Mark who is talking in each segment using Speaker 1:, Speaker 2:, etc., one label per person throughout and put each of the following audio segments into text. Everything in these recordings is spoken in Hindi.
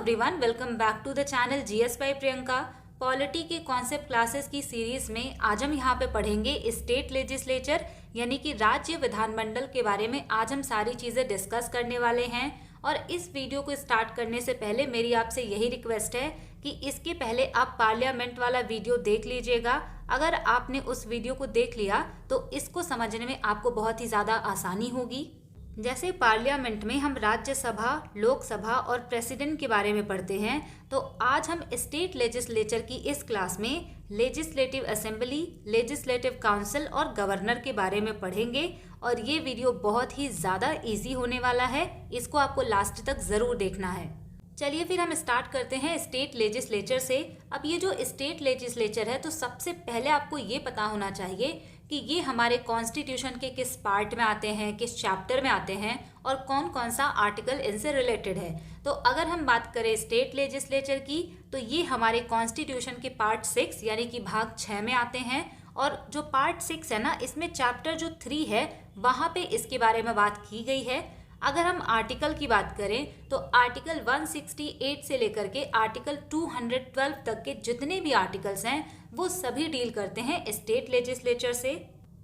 Speaker 1: Everyone, welcome back to the channel GS by Priyanka. Polity के कॉन्सेप्ट क्लासेस की सीरीज में आज हम यहाँ पे पढ़ेंगे स्टेट लेजिस्लेचर यानी कि राज्य विधानमंडल के बारे में। आज हम सारी चीज़ें डिस्कस करने वाले हैं और इस वीडियो को स्टार्ट करने से पहले मेरी आपसे यही रिक्वेस्ट है कि इसके पहले आप पार्लियामेंट वाला वीडियो देख लीजिएगा। अगर आपने उस वीडियो को देख लिया तो इसको समझने में आपको बहुत ही ज़्यादा आसानी होगी। जैसे पार्लियामेंट में हम राज्यसभा, लोकसभा और प्रेसिडेंट के बारे में पढ़ते हैं, तो आज हम स्टेट लेजिस्लेचर की इस क्लास में लेजिस्लेटिव असेंबली, लेजिस्लेटिव काउंसिल और गवर्नर के बारे में पढ़ेंगे। और ये वीडियो बहुत ही ज़्यादा इजी होने वाला है, इसको आपको लास्ट तक ज़रूर देखना है। चलिए फिर हम स्टार्ट करते हैं स्टेट लेजिस्लेचर से। अब ये जो स्टेट लेजिस्लेचर है, तो सबसे पहले आपको ये पता होना चाहिए कि ये हमारे कॉन्स्टिट्यूशन के किस पार्ट में आते हैं, किस चैप्टर में आते हैं और कौन कौन सा आर्टिकल इनसे रिलेटेड है। तो अगर हम बात करें स्टेट लेजिस्लेचर की, तो ये हमारे कॉन्स्टिट्यूशन के पार्ट 6 यानी कि भाग 6 में आते हैं। और जो पार्ट 6 है ना, इसमें चैप्टर जो 3 है वहाँ पे इसके बारे में बात की गई है। अगर हम आर्टिकल की बात करें तो आर्टिकल 168 से लेकर के आर्टिकल 212 तक के जितने भी आर्टिकल्स हैं वो सभी डील करते हैं स्टेट लेजिस्लेचर से।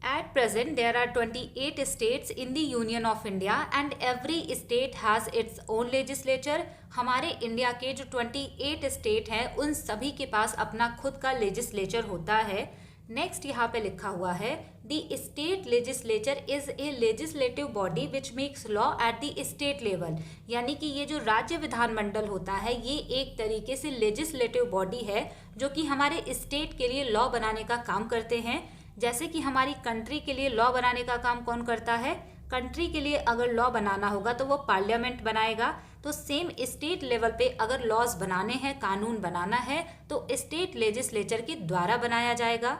Speaker 1: At present, there are 28 states in the Union of India and every state has its own legislature। हमारे इंडिया के जो 28 स्टेट हैं उन सभी के पास अपना खुद का लेजिस्लेचर होता है। नेक्स्ट यहाँ पे लिखा हुआ है, the state legislature is a legislative body which makes law at the state level. यानी कि ये जो राज्य विधानमंडल होता है ये एक तरीके से लेजिस्लेटिव बॉडी है जो कि हमारे स्टेट के लिए लॉ बनाने का काम करते हैं। जैसे कि हमारी कंट्री के लिए लॉ बनाने का काम कौन करता है? कंट्री के लिए अगर लॉ बनाना होगा तो वो पार्लियामेंट बनाएगा। तो सेम स्टेट लेवल पे अगर लॉज बनाने हैं, कानून बनाना है, तो स्टेट लेजिस्लेचर के द्वारा बनाया जाएगा।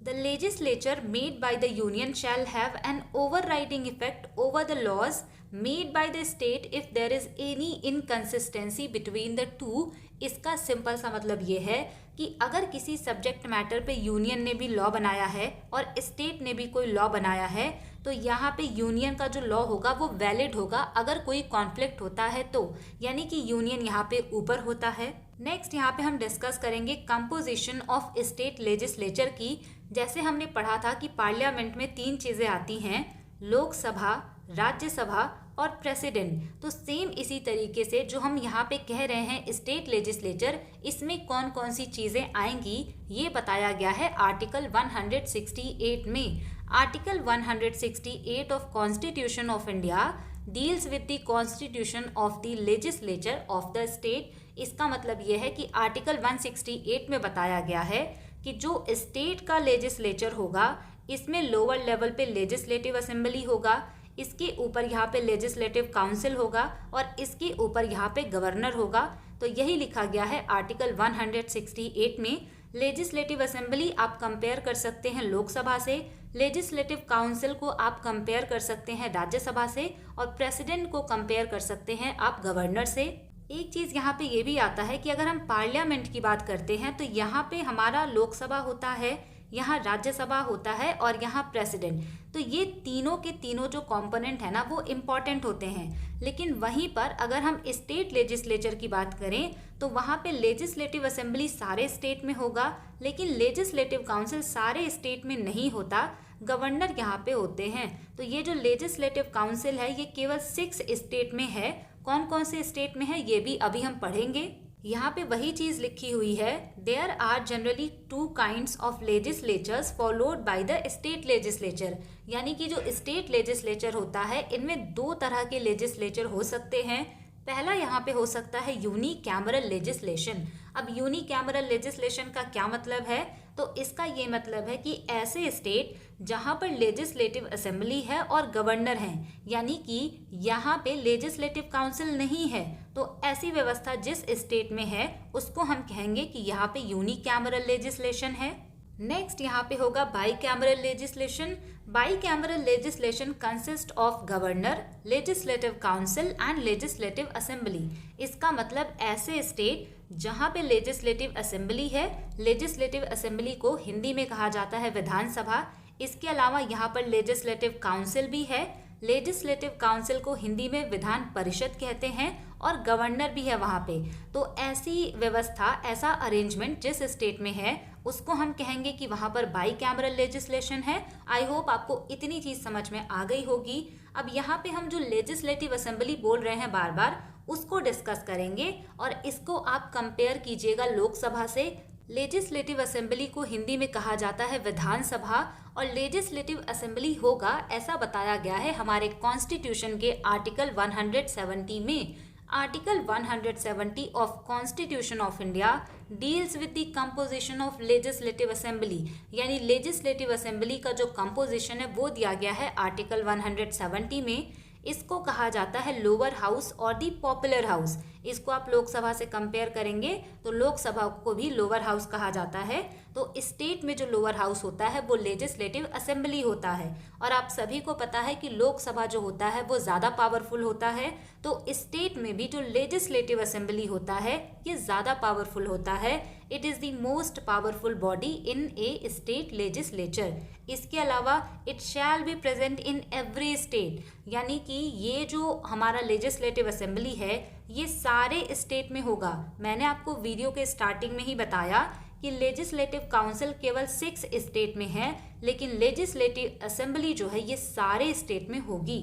Speaker 1: The legislature made by the union shall have an overriding effect over the laws made by the state if there is any inconsistency between the two। इसका सिंपल सा मतलब ये है कि अगर किसी सब्जेक्ट मैटर पे यूनियन ने भी लॉ बनाया है और स्टेट ने भी कोई लॉ बनाया है, तो यहाँ पे यूनियन का जो लॉ होगा वो वैलिड होगा अगर कोई कॉन्फ्लिक्ट होता है तो, यानी कि यूनियन यहाँ पे ऊपर होता है। नेक्स्ट यहाँ पे हम डिस्कस करेंगे कंपोजिशन ऑफ स्टेट लेजिस्लेचर की। जैसे हमने पढ़ा था कि पार्लियामेंट में 3 चीज़ें आती हैं, लोकसभा, राज्यसभा और प्रेसिडेंट। तो सेम इसी तरीके से जो हम यहाँ पे कह रहे हैं स्टेट लेजिस्लेचर, इसमें कौन कौन सी चीज़ें आएंगी ये बताया गया है आर्टिकल 168 में। Article 168 of constitution of India deals with the constitution of the legislature of the state. इसका मतलब ये है कि आर्टिकल 168 में बताया गया है कि जो स्टेट का लेजिस्लेचर होगा इसमें लोअर लेवल पे लेजिस्लेटिव असेंबली होगा, इसके ऊपर यहाँ पे लेजिस्लेटिव काउंसिल होगा और इसके ऊपर यहाँ पे गवर्नर होगा। तो यही लिखा गया है आर्टिकल 168 में। लेजिस्लेटिव असेंबली आप कंपेयर कर सकते हैं लोकसभा से, लेजिस्लेटिव काउंसिल को आप कंपेयर कर सकते हैं राज्यसभा से और प्रेसिडेंट को कंपेयर कर सकते हैं आप गवर्नर से। एक चीज़ यहाँ पे ये भी आता है कि अगर हम पार्लियामेंट की बात करते हैं तो यहाँ पे हमारा लोकसभा होता है, यहाँ राज्यसभा होता है और यहाँ प्रेसिडेंट। तो ये तीनों के तीनों जो कंपोनेंट है ना वो इम्पॉर्टेंट होते हैं। लेकिन वहीं पर अगर हम स्टेट लेजिस्लेचर की बात करें तो वहाँ पे लेजिस्लेटिव असेंबली सारे स्टेट में होगा, लेकिन लेजिस्लेटिव काउंसिल सारे स्टेट में नहीं होता, गवर्नर यहाँ पे होते हैं। तो ये जो लेजिस्लेटिव काउंसिल है ये केवल 6 स्टेट में है। कौन कौन से स्टेट में है ये भी अभी हम पढ़ेंगे। यहाँ पे वही चीज़ लिखी हुई है, there are generally 2 kinds of legislatures followed by the state legislature. यानी कि जो स्टेट लेजिस्लेचर होता है इनमें 2 तरह के लेजिस्लेचर हो सकते हैं। पहला यहाँ पे हो सकता है यूनिकैमरल लेजिस्लेशन। अब यूनिकैमरल लेजिस्लेशन का क्या मतलब है? तो इसका ये मतलब है कि ऐसे स्टेट जहाँ पर लेजिस्लेटिव असेंबली है और गवर्नर हैं, यानी कि यहाँ पे लेजिस्लेटिव काउंसिल नहीं है, तो ऐसी व्यवस्था जिस स्टेट में है उसको हम कहेंगे कि यहाँ पे यूनिकैमरल लेजिस्लेशन है। नेक्स्ट यहाँ पे होगा bicameral legislation. Bicameral legislation consist of governor, legislative council and legislative assembly. इसका मतलब ऐसे स्टेट जहाँ पे लेजिस्लेटिव असेंबली है, लेजिस्लेटिव असेंबली को हिंदी में कहा जाता है विधानसभा। इसके अलावा यहाँ पर लेजिस्लेटिव काउंसिल भी है, लेजिस्लेटिव काउंसिल को हिंदी में विधान परिषद कहते हैं और गवर्नर भी है वहाँ पे। तो ऐसी व्यवस्था, ऐसा अरेंजमेंट जिस स्टेट में है उसको हम कहेंगे कि वहाँ पर बाई कैमरल लेजिस्लेशन है। आई होप आपको इतनी चीज़ समझ में आ गई होगी। अब यहाँ पे हम जो लेजिस्लेटिव असेंबली बोल रहे हैं बार बार, उसको डिस्कस करेंगे और इसको आप कंपेयर कीजिएगा लोकसभा से। लेजिस्लेटिव असेंबली को हिंदी में कहा जाता है विधानसभा, और लेजिस्लेटिव असेंबली होगा ऐसा बताया गया है हमारे कॉन्स्टिट्यूशन के आर्टिकल 170 में। Article 170 of constitution of India deals with the composition of legislative assembly, यानी लेजिस्लेटिव असेंबली का जो कंपोजिशन है वो दिया गया है आर्टिकल 170 में। इसको कहा जाता है लोअर हाउस और दी पॉपुलर हाउस। इसको आप लोकसभा से कंपेयर करेंगे तो लोकसभा को भी लोअर हाउस कहा जाता है। तो स्टेट में जो लोअर हाउस होता है वो लेजिस्लेटिव असेंबली होता है। और आप सभी को पता है कि लोकसभा जो होता है वो ज़्यादा पावरफुल होता है, तो स्टेट में भी जो लेजिस्लेटिव असेंबली होता है ये ज़्यादा पावरफुल होता है। It is the most powerful body in A state legislature. इसके अलावा it shall be present in every state, यानी कि ये जो हमारा लेजिस्लेटिव असेंबली है ये सारे स्टेट में होगा। मैंने आपको वीडियो के स्टार्टिंग में ही बताया कि लेजिस्लेटिव काउंसिल केवल 6 स्टेट में है, लेकिन लेजिस्लेटिव असेंबली जो है ये सारे स्टेट में होगी।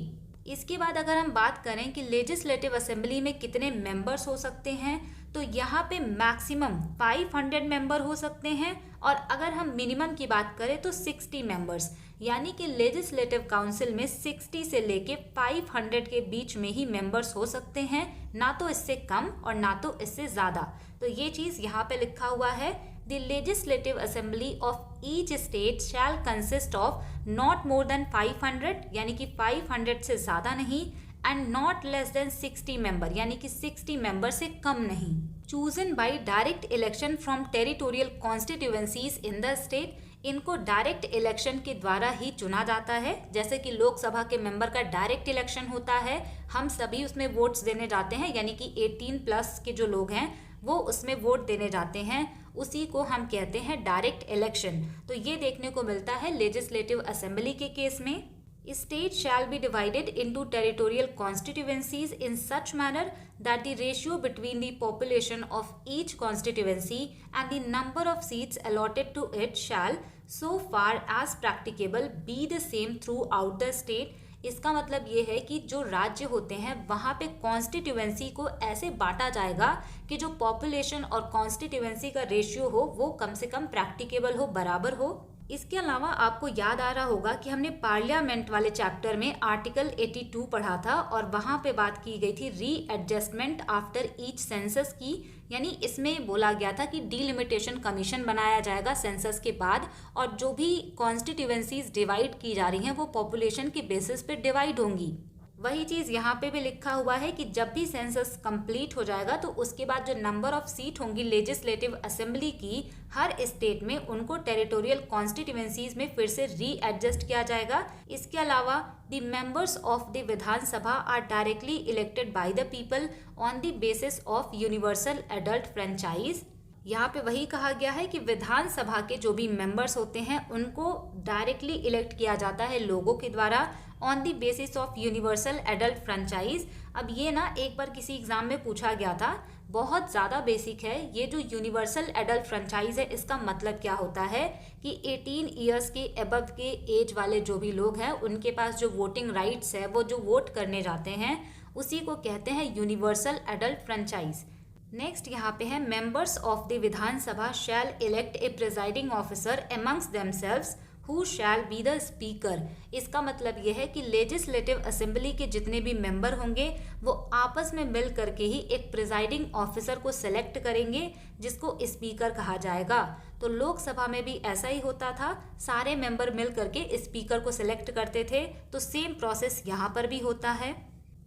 Speaker 1: इसके बाद अगर हम बात करें कि लेजिस्लेटिव असेंबली में कितने मेंबर्स हो सकते हैं, तो यहाँ पे मैक्सिमम 500 मेंबर हो सकते हैं, और अगर हम मिनिमम की बात करें तो 60 मेंबर्स, यानी कि लेजिस्लेटिव काउंसिल में 60 से लेके 500 के बीच में ही मेंबर्स हो सकते हैं, ना तो इससे कम और ना तो इससे ज़्यादा। तो ये चीज़ यहाँ पे लिखा हुआ है, the legislative assembly of each state shall consist of not more than 500, यानी कि 500 से ज़्यादा नहीं, and not less than 60 member, यानी कि 60 मेंबर से कम नहीं। Chosen by direct election from territorial constituencies in the state. इनको डायरेक्ट इलेक्शन के द्वारा ही चुना जाता है। जैसे कि लोकसभा के मेंबर का डायरेक्ट इलेक्शन होता है, हम सभी उसमें वोट्स देने जाते हैं, यानी कि 18+ के जो लोग हैं वो उसमें वोट देने जाते हैं, उसी को हम कहते हैं डायरेक्ट इलेक्शन। तो ये देखने को मिलता है लेजिस्लेटिव असेंबली के केस में। State shall be divided into territorial constituencies in such manner that the ratio between the population of each constituency and the number of seats allotted to it shall, so far as practicable, be the same throughout the state. इसका मतलब ये है कि जो राज्य होते हैं वहाँ पे कॉन्स्टिट्यूएंसी को ऐसे बांटा जाएगा कि जो पॉपुलेशन और कॉन्स्टिट्यूएंसी का रेशियो हो वो कम से कम प्रैक्टिकेबल हो, बराबर हो। इसके अलावा आपको याद आ रहा होगा कि हमने पार्लियामेंट वाले चैप्टर में आर्टिकल 82 पढ़ा था, और वहाँ पे बात की गई थी रीएडजस्टमेंट आफ्टर ईच सेंसस की, यानी इसमें बोला गया था कि डीलिमिटेशन कमीशन बनाया जाएगा सेंसस के बाद, और जो भी कॉन्स्टिट्यूएंसीज डिवाइड की जा रही हैं वो पॉपुलेशन के बेसिस पे डिवाइड होंगी। वही चीज़ यहाँ पे भी लिखा हुआ है कि जब भी सेंसस कंप्लीट हो जाएगा तो उसके बाद जो नंबर ऑफ सीट होंगी लेजिस्लेटिव असेंबली की हर स्टेट में, उनको टेरिटोरियल कॉन्स्टिट्यूएंसीज में फिर से रीएडजस्ट किया जाएगा। इसके अलावा the members of the Vidhan Sabha are directly elected by the people on the basis of universal adult franchise. यहाँ पे वही कहा गया है कि विधानसभा के जो भी मेंबर्स होते हैं उनको डायरेक्टली इलेक्ट किया जाता है लोगों के द्वारा on the basis of universal adult franchise. अब ये ना एक बार किसी एग्जाम में पूछा गया था, बहुत ज़्यादा बेसिक है। ये जो यूनिवर्सल एडल्ट फ्रेंचाइज है इसका मतलब क्या होता है कि 18 ईयर्स के अबव के एज वाले जो भी लोग हैं उनके पास जो वोटिंग राइट्स है, वो जो वोट करने जाते हैं उसी को कहते हैं यूनिवर्सल एडल्ट फ्रेंचाइज। नेक्स्ट यहाँ पे है members of the Vidhan Sabha shall elect a presiding officer amongst themselves who shall be the speaker. इसका मतलब यह है कि लेजिस्लेटिव असेंबली के जितने भी मेंबर होंगे वो आपस में मिल करके ही एक प्रिजाइडिंग ऑफिसर को सेलेक्ट करेंगे जिसको स्पीकर कहा जाएगा। तो लोकसभा में भी ऐसा ही होता था, सारे मेंबर मिल करके स्पीकर को सिलेक्ट करते थे। तो सेम प्रोसेस यहाँ पर भी होता है।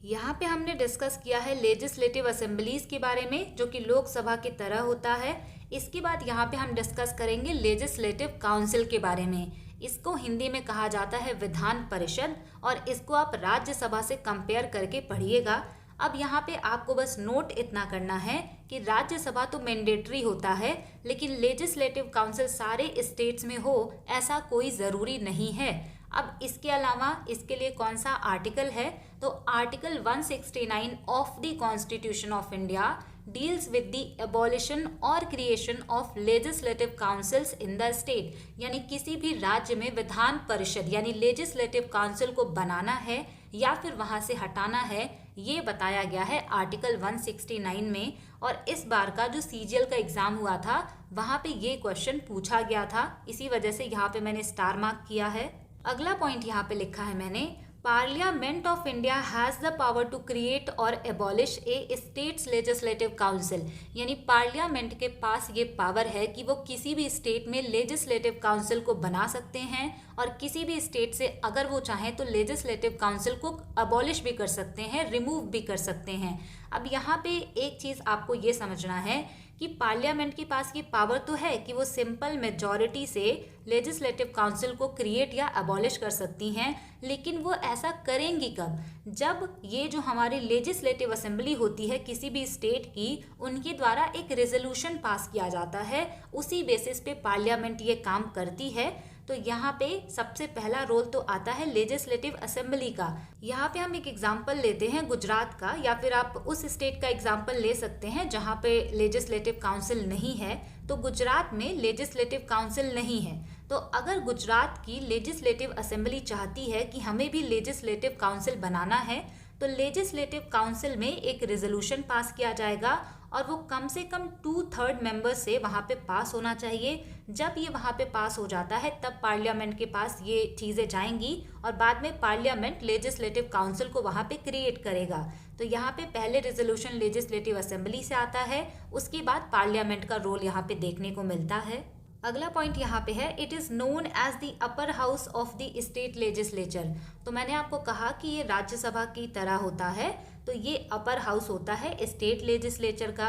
Speaker 1: यहाँ पे हमने डिस्कस किया है लेजिस्लेटिव असेंबलीज के बारे में जो कि लोकसभा की तरह होता है। इसके बाद यहाँ पे हम डिस्कस करेंगे लेजिस्लेटिव काउंसिल के बारे में। इसको हिंदी में कहा जाता है विधान परिषद, और इसको आप राज्यसभा से कंपेयर करके पढ़िएगा। अब यहाँ पे आपको बस नोट इतना करना है कि राज्यसभा तो मैंडेटरी होता है, लेकिन लेजिस्लेटिव काउंसिल सारे स्टेट्स में हो ऐसा कोई ज़रूरी नहीं है। अब इसके अलावा इसके लिए कौन सा आर्टिकल है, तो article 169 of the constitution of India deals with the abolition और creation of legislative councils in the state, यानी किसी भी राज्य में विधान परिषद यानी लेजिस्लेटिव काउंसिल को बनाना है या फिर वहां से हटाना है, ये बताया गया है आर्टिकल 169 में। और इस बार का जो सीजीएल का एग्जाम हुआ था वहां पे ये क्वेश्चन पूछा गया था, इसी वजह से यहाँ पे मैंने स्टार मार्क किया है। अगला पॉइंट यहाँ पे लिखा है मैंने, parliament of India has the power to create और abolish a states legislative council, यानी पार्लियामेंट के पास ये पावर है कि वो किसी भी स्टेट में लेजिस्लेटिव काउंसिल को बना सकते हैं और किसी भी स्टेट से अगर वो चाहें तो लेजिस्लेटिव काउंसिल को अबॉलिश भी कर सकते हैं, रिमूव भी कर सकते हैं। अब यहाँ पे एक चीज़ आपको ये समझना है कि पार्लियामेंट के पास ये पावर तो है कि वो सिंपल मेजॉरिटी से लेजिस्लेटिव काउंसिल को क्रिएट या अबॉलिश कर सकती हैं, लेकिन वो ऐसा करेंगी कब, जब ये जो हमारी लेजिस्लेटिव असेंबली होती है किसी भी स्टेट की, उनके द्वारा एक रेजोल्यूशन पास किया जाता है, उसी बेसिस पे पार्लियामेंट ये काम करती है। तो यहाँ पे सबसे पहला रोल तो आता है लेजिस्लेटिव असेंबली का। यहाँ पे हम एक एग्जांपल लेते हैं गुजरात का, या फिर आप उस स्टेट का एग्जांपल ले सकते हैं जहाँ पे लेजिस्लेटिव काउंसिल नहीं है। तो गुजरात में लेजिस्लेटिव काउंसिल नहीं है, तो अगर गुजरात की लेजिस्लेटिव असेंबली चाहती है कि हमें भी लेजिस्लेटिव काउंसिल बनाना है, तो लेजिस्लेटिव काउंसिल में एक रेजोल्यूशन पास किया जाएगा और वो कम से कम 2/3 मेंबर्स से वहाँ पे पास होना चाहिए। जब ये वहाँ पे पास हो जाता है तब पार्लियामेंट के पास ये चीज़ें जाएंगी और बाद में पार्लियामेंट लेजिस्लेटिव काउंसिल को वहाँ पे क्रिएट करेगा। तो यहाँ पे पहले रेजोल्यूशन लेजिस्लेटिव असेंबली से आता है, उसके बाद पार्लियामेंट का रोल यहाँ पे देखने को मिलता है। अगला पॉइंट यहाँ पे है, it is known as the upper house of the state legislature. तो मैंने आपको कहा कि ये राज्यसभा की तरह होता है, तो ये अपर हाउस होता है स्टेट लेजिस्लेचर का।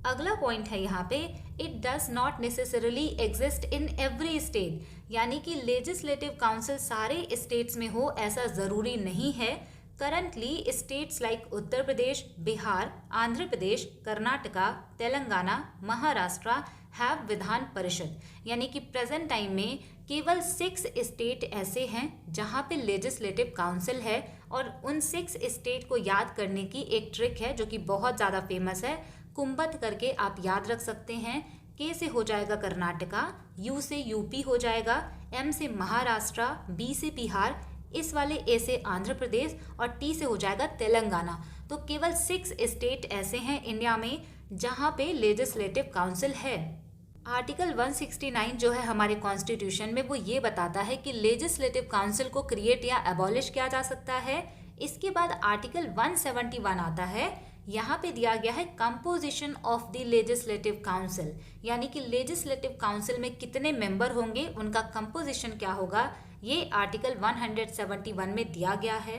Speaker 1: अगला पॉइंट है यहाँ पे, it does not necessarily exist in every state, यानी कि लेजिस्लेटिव काउंसिल सारे स्टेट्स में हो ऐसा ज़रूरी नहीं है। Currently states like Uttar Pradesh, Bihar, Andhra Pradesh, Karnataka, Telangana, Maharashtra have Vidhan Parishad, यानी कि प्रेजेंट टाइम में केवल 6 स्टेट ऐसे हैं जहां पे लेजिस्लेटिव काउंसिल है। और उन 6 स्टेट को याद करने की एक ट्रिक है जो कि बहुत ज़्यादा फेमस है, कुंभत करके आप याद रख सकते हैं। के से हो जाएगा कर्नाटका, यू से यूपी हो जाएगा, एम से महाराष्ट्र, बी से बिहार, इस वाले ए से आंध्र प्रदेश और टी से हो जाएगा तेलंगाना। तो केवल 6 स्टेट ऐसे हैं इंडिया में जहां पे लेजिस्लेटिव काउंसिल है। आर्टिकल 169 जो है हमारे कॉन्स्टिट्यूशन में, वो ये बताता है कि लेजिस्लेटिव काउंसिल को क्रिएट या एबॉलिश किया जा सकता है। इसके बाद आर्टिकल 171 आता है, यहाँ पे दिया गया है composition of the legislative council, यानी कि लेजिस्लेटिव काउंसिल में कितने मेंबर होंगे, उनका कंपोजिशन क्या होगा, ये आर्टिकल 171 में दिया गया है।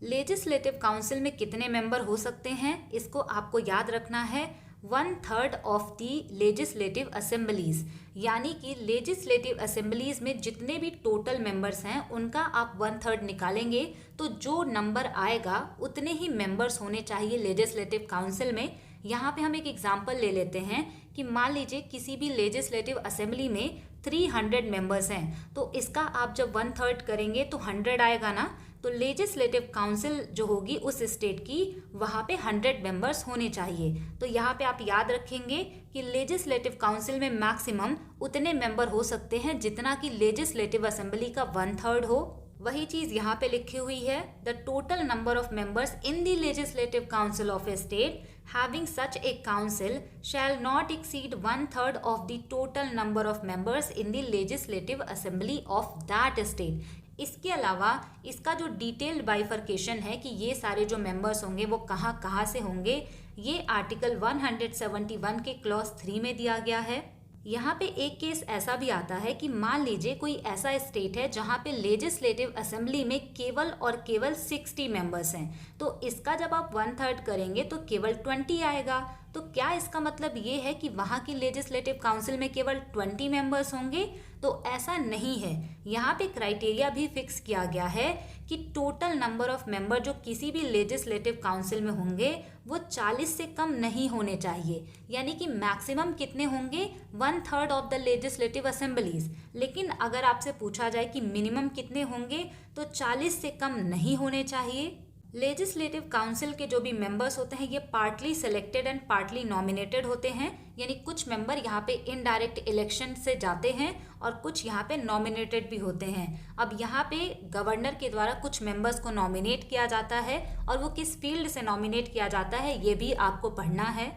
Speaker 1: लेजिस्लेटिव काउंसिल में कितने मेंबर हो सकते हैं, इसको आपको याद रखना है, 1/3 ऑफ दी लेजिस्लेटिव असेंबलीज, यानी कि लेजिस्लेटिव असेंबलीज में जितने भी टोटल मेंबर्स हैं उनका आप 1/3 निकालेंगे, तो जो नंबर आएगा उतने ही मेंबर्स होने चाहिए लेजिस्लेटिव काउंसिल में। यहाँ पे हम एक एग्जांपल ले लेते हैं कि मान लीजिए किसी भी लेजिस्लेटिव असेंबली में 300 मेंबर्स हैं, तो इसका आप जब 1/3 करेंगे तो 100 आएगा ना। तो लेजिस्लेटिव काउंसिल जो होगी उस स्टेट की, वहाँ पे 100 मेंबर्स होने चाहिए। तो यहाँ पे आप याद रखेंगे कि लेजिस्लेटिव काउंसिल में मैक्सिमम उतने मेंबर हो सकते हैं जितना कि लेजिस्लेटिव असेंबली का 1/3 हो। वही चीज़ यहाँ पे लिखी हुई है, the total number of members in the legislative council of A state having such a council shall not exceed 1/3 of the total number of members in the legislative assembly of that state। इसके अलावा इसका जो डिटेल्ड बाइफर्केशन है कि ये सारे जो मेंबर्स होंगे वो कहाँ कहाँ से होंगे, ये आर्टिकल 171 के क्लॉज 3 में दिया गया है। यहाँ पे एक केस ऐसा भी आता है कि मान लीजिए कोई ऐसा स्टेट है जहाँ पे लेजिस्लेटिव असेंबली में केवल और केवल 60 मेंबर्स हैं, तो इसका जब आप 1/3 करेंगे तो केवल 20 आएगा। तो क्या इसका मतलब ये है कि वहाँ की लेजिस्लेटिव काउंसिल में केवल 20 मेंबर्स होंगे? तो ऐसा नहीं है। यहाँ पे क्राइटेरिया भी फिक्स किया गया है कि टोटल नंबर ऑफ मेंबर जो किसी भी लेजिस्लेटिव काउंसिल में होंगे वो 40 से कम नहीं होने चाहिए। यानी कि मैक्सिमम कितने होंगे? 1/3 ऑफ द लेजिस्लेटिव असेंबलीज। लेकिन अगर आपसे पूछा जाए कि मिनिमम कितने होंगे, तो 40 से कम नहीं होने चाहिए। लेजिस्लेटिव काउंसिल के जो भी मेंबर्स होते हैं ये partly selected and partly nominated होते हैं। यानी कुछ मेंबर यहाँ पे इनडायरेक्ट इलेक्शन से जाते हैं और कुछ यहाँ पे नॉमिनेटेड भी होते हैं। अब यहाँ पे गवर्नर के द्वारा कुछ मेंबर्स को नॉमिनेट किया जाता है और वो किस फील्ड से नॉमिनेट किया जाता है ये भी आपको पढ़ना है।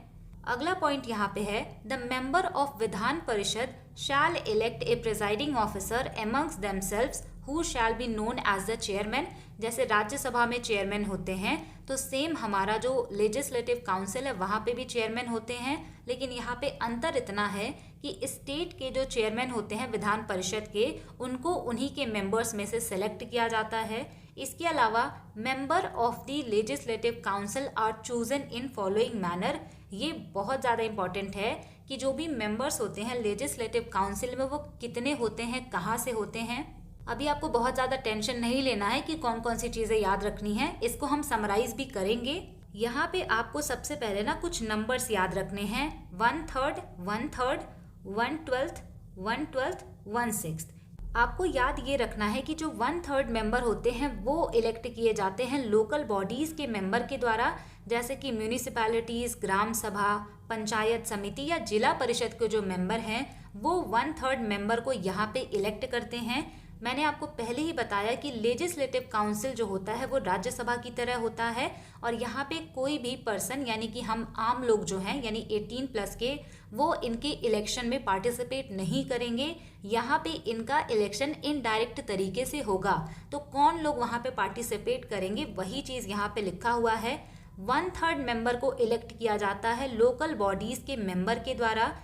Speaker 1: अगला पॉइंट यहाँ पे है, the member of Vidhan Parishad shall elect a presiding officer amongst themselves who shall be known as the chairman. जैसे राज्यसभा में चेयरमैन होते हैं तो सेम हमारा जो लेजिस्लेटिव काउंसिल है वहाँ पे भी चेयरमैन होते हैं, लेकिन यहाँ पे अंतर इतना है कि स्टेट के जो चेयरमैन होते हैं विधान परिषद के, उनको उन्हीं के मेंबर्स में से सेलेक्ट किया जाता है। इसके अलावा member of the legislative council are chosen in following manner. ये बहुत ज़्यादा इंपॉर्टेंट है कि जो भी मेंबर्स होते हैं लेजिस्लेटिव काउंसिल में वो कितने होते हैं, कहाँ से होते हैं। अभी आपको बहुत ज़्यादा टेंशन नहीं लेना है कि कौन कौन सी चीज़ें याद रखनी है, इसको हम समराइज भी करेंगे। यहाँ पे आपको सबसे पहले ना कुछ नंबर्स याद रखने हैं, 1/3, 1/3, 1/12, 1/12, 1/6। आपको याद ये रखना है कि जो 1/3 मेंबर होते हैं वो इलेक्ट किए जाते हैं लोकल बॉडीज़ के मेंबर के द्वारा, जैसे कि म्यूनिसिपैलिटीज़, ग्राम सभा, पंचायत समिति या जिला परिषद के जो मेंबर हैं वो 1/3 मेंबर को यहाँ पे इलेक्ट करते हैं। मैंने आपको पहले ही बताया कि लेजिस्लेटिव काउंसिल जो होता है वो राज्यसभा की तरह होता है और यहाँ पे कोई भी पर्सन यानी कि हम आम लोग जो हैं यानी 18+ के, वो इनके इलेक्शन में पार्टिसिपेट नहीं करेंगे। यहाँ पे इनका इलेक्शन इनडायरेक्ट तरीके से होगा। तो कौन लोग वहाँ पे पार्टिसिपेट करेंगे वही चीज़ यहाँ पे लिखा हुआ है। 1/3 मेंबर को इलेक्ट किया जाता है लोकल बॉडीज़ के मेंबर के द्वारा।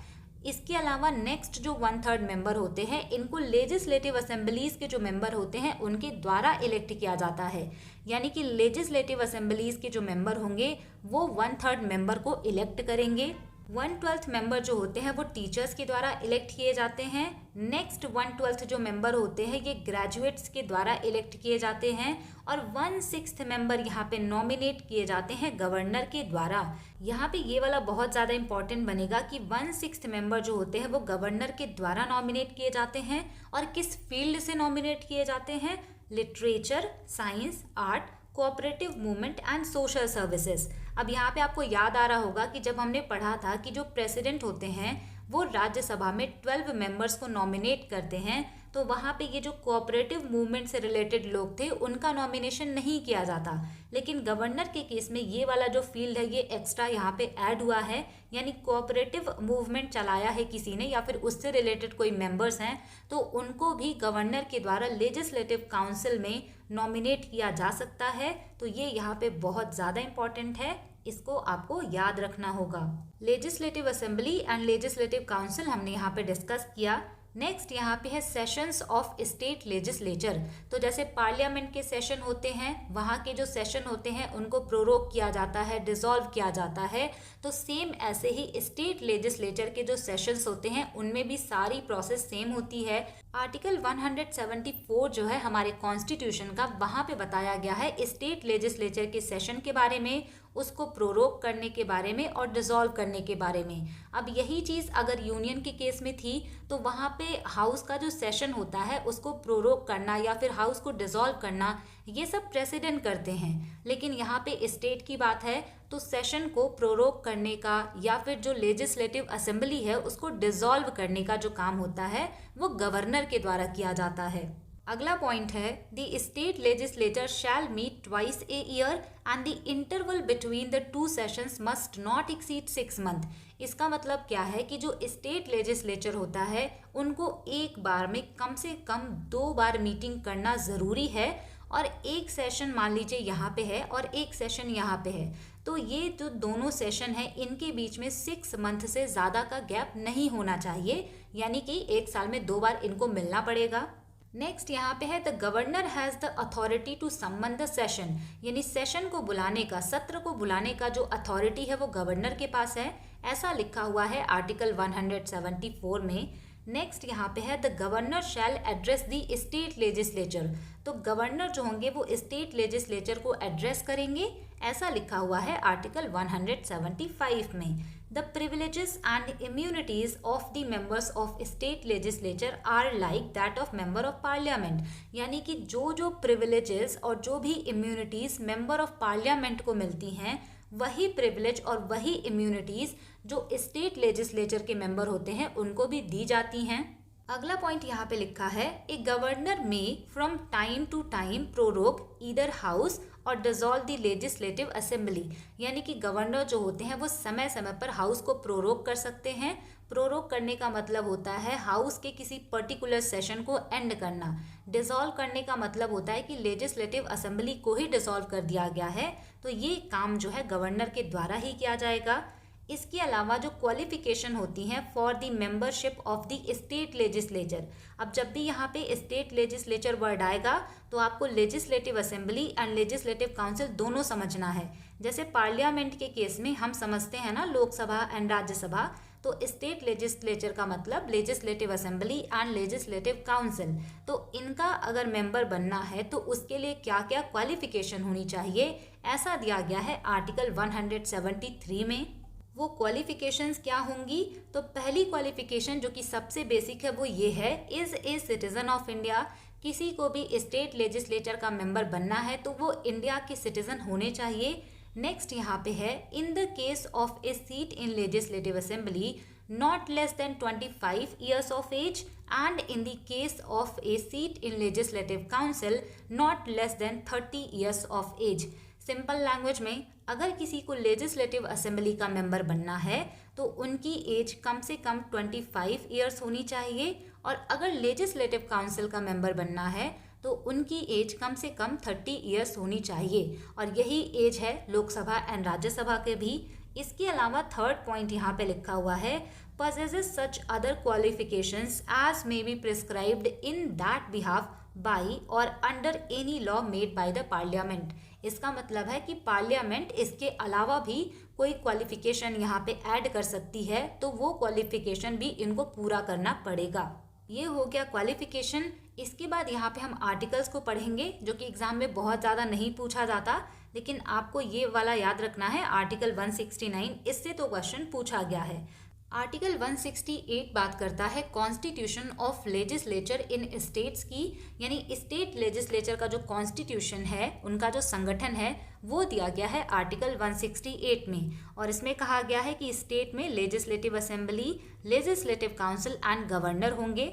Speaker 1: इसके अलावा नेक्स्ट जो 1/3 मेंबर होते हैं इनको लेजिस्लेटिव असेंबलीज के जो मेंबर होते हैं उनके द्वारा इलेक्ट किया जाता है। यानी कि लेजिस्लेटिव असेंबलीज के जो मेंबर होंगे वो 1/3 मेंबर को इलेक्ट करेंगे। 1/12 मेंबर जो होते हैं वो टीचर्स के द्वारा इलेक्ट किए जाते हैं। नेक्स्ट 1/12 जो मेंबर होते हैं ये ग्रेजुएट्स के द्वारा इलेक्ट किए जाते हैं और 1/6 मेंबर यहाँ पे नॉमिनेट किए जाते हैं गवर्नर के द्वारा। यहाँ पे ये वाला बहुत ज़्यादा इंपॉर्टेंट बनेगा कि 1/6 मेंबर जो होते हैं वो गवर्नर के द्वारा नॉमिनेट किए जाते हैं और किस फील्ड से नॉमिनेट किए जाते हैं? Literature, science, art, cooperative movement and social services. अब यहाँ पे आपको याद आ रहा होगा कि जब हमने पढ़ा था कि जो प्रेसिडेंट होते हैं वो राज्यसभा में 12 मेंबर्स को नॉमिनेट करते हैं, तो वहाँ पे ये जो कोऑपरेटिव मूवमेंट से रिलेटेड लोग थे उनका नॉमिनेशन नहीं किया जाता। लेकिन गवर्नर के केस में ये वाला जो फील्ड है ये एक्स्ट्रा यहाँ पे ऐड हुआ है। यानी कोऑपरेटिव मूवमेंट चलाया है किसी ने या फिर उससे रिलेटेड कोई मेंबर्स हैं तो उनको भी गवर्नर के द्वारा लेजिस्लेटिव काउंसिल में नॉमिनेट किया जा सकता है। तो ये यहाँ पे बहुत ज़्यादा इंपॉर्टेंट है, इसको आपको याद रखना होगा। Legislative assembly and legislative council हमने यहाँ पे डिस्कस किया। नेक्स्ट यहाँ पे है सेशंस ऑफ स्टेट लेजिस्लेचर। तो जैसे पार्लियामेंट के सेशन होते हैं, वहाँ के जो सेशन होते हैं उनको प्रोरोग किया जाता है, डिसॉल्व किया जाता है, तो सेम ऐसे ही स्टेट लेजिस्लेचर के जो सेशंस होते हैं उनमें भी सारी प्रोसेस सेम होती है। आर्टिकल 174 जो है हमारे कॉन्स्टिट्यूशन का, वहाँ पे बताया गया है स्टेट लेजिस्लेचर के सेशन के बारे में, उसको प्रोरोग करने के बारे में और डिसॉल्व करने के बारे में। अब यही चीज़ अगर यूनियन के केस में थी तो वहाँ पे हाउस का जो सेशन होता है उसको प्रोरोग करना या फिर हाउस को डिसॉल्व करना ये सब प्रेसिडेंट करते हैं। लेकिन यहाँ पे स्टेट की बात है तो सेशन को प्रोरोग करने का या फिर जो लेजिस्लेटिव असेंबली है उसको डिसॉल्व करने का जो काम होता है वो गवर्नर के द्वारा किया जाता है। अगला पॉइंट है the state legislature shall meet twice a year and the interval between the 2 sessions must not exceed 6 month. इसका मतलब क्या है कि जो स्टेट लेजिस्लेचर होता है उनको एक बार में कम से कम 2 बार मीटिंग करना ज़रूरी है और एक सेशन मान लीजिए यहाँ पे है और एक सेशन यहाँ पे है, तो ये जो दोनों सेशन है इनके बीच में 6 मंथ से ज़्यादा का गैप नहीं होना चाहिए। यानी कि एक साल में 2 बार इनको मिलना पड़ेगा। नेक्स्ट यहाँ पे है the governor has the authority to summon the session. यानी सेशन को बुलाने का, सत्र को बुलाने का जो अथॉरिटी है वो गवर्नर के पास है। ऐसा लिखा हुआ है आर्टिकल 174 में। नेक्स्ट यहाँ पे है the governor shall address the state legislature. तो गवर्नर जो होंगे वो स्टेट लेजिस्लेचर को एड्रेस करेंगे, ऐसा लिखा हुआ है आर्टिकल 175 में। The privileges and immunities of the members of state legislature are like that of member of parliament. यानी कि जो जो प्रिविलेजेस और जो भी इम्यूनिटीज मेंबर ऑफ पार्लियामेंट को मिलती हैं, वही प्रिविलेज और वही इम्यूनिटीज जो स्टेट लेजिस्लेचर के मेंबर होते हैं उनको भी दी जाती हैं। अगला पॉइंट यहाँ पे लिखा है a governor may from time to time prorogue either house और डिसॉल्व द लेजिस्लेटिव असेंबली। यानी कि गवर्नर जो होते हैं वो समय समय पर हाउस को प्रोरोग कर सकते हैं। प्रोरोग करने का मतलब होता है हाउस के किसी पर्टिकुलर सेशन को एंड करना। डिसॉल्व करने का मतलब होता है कि लेजिस्लेटिव असेंबली को ही डिसॉल्व कर दिया गया है, तो ये काम जो है गवर्नर के द्वारा ही किया जाएगा। इसके अलावा जो क्वालिफिकेशन होती हैं for the membership of the state legislature. अब जब भी यहाँ पे स्टेट लेजिस्लेचर वर्ड आएगा तो आपको legislative assembly and legislative council दोनों समझना है। जैसे पार्लियामेंट के केस में हम समझते हैं ना लोकसभा एंड राज्यसभा, तो स्टेट लेजिस्लेचर का मतलब legislative assembly and legislative council. तो इनका अगर मेंबर बनना है तो उसके लिए क्या क्या क्वालिफिकेशन होनी चाहिए, ऐसा दिया गया है आर्टिकल 173 में। वो क्वालिफिकेशंस क्या होंगी? तो पहली क्वालिफिकेशन जो कि सबसे बेसिक है वो ये है, is a citizen of India. किसी को भी स्टेट लेजिस्लेचर का मेंबर बनना है तो वो इंडिया के सिटीजन होने चाहिए। नेक्स्ट यहाँ पे है in the case of A seat in legislative assembly not less than 25 years of age and in the case of a seat in legislative council not less than 30 years of age। Simple language में अगर किसी को लेजिस्लेटिव असेंबली का मेंबर बनना है तो उनकी एज कम से कम 25 ईयर्स होनी चाहिए, और अगर लेजिस्लेटिव काउंसिल का मेंबर बनना है तो उनकी एज कम से कम 30 ईयर्स होनी चाहिए, और यही एज है लोकसभा एंड राज्यसभा के भी। इसके अलावा थर्ड पॉइंट यहाँ पे लिखा हुआ है possesses such other qualifications as may be prescribed in that behalf by or under any law made by the parliament। इसका मतलब है कि पार्लियामेंट इसके अलावा भी कोई क्वालिफिकेशन यहाँ पे ऐड कर सकती है, तो वो क्वालिफिकेशन भी इनको पूरा करना पड़ेगा। ये हो गया क्वालिफिकेशन। इसके बाद यहाँ पे हम आर्टिकल्स को पढ़ेंगे जो कि एग्जाम में बहुत ज़्यादा नहीं पूछा जाता, लेकिन आपको ये वाला याद रखना है आर्टिकल 169, इससे तो क्वेश्चन पूछा गया है। आर्टिकल 168 बात करता है constitution of legislature in states की, यानी स्टेट लेजिस्लेचर का जो कॉन्स्टिट्यूशन है, उनका जो संगठन है वो दिया गया है आर्टिकल 168 में। और इसमें कहा गया है कि स्टेट में legislative assembly, legislative council and governor होंगे।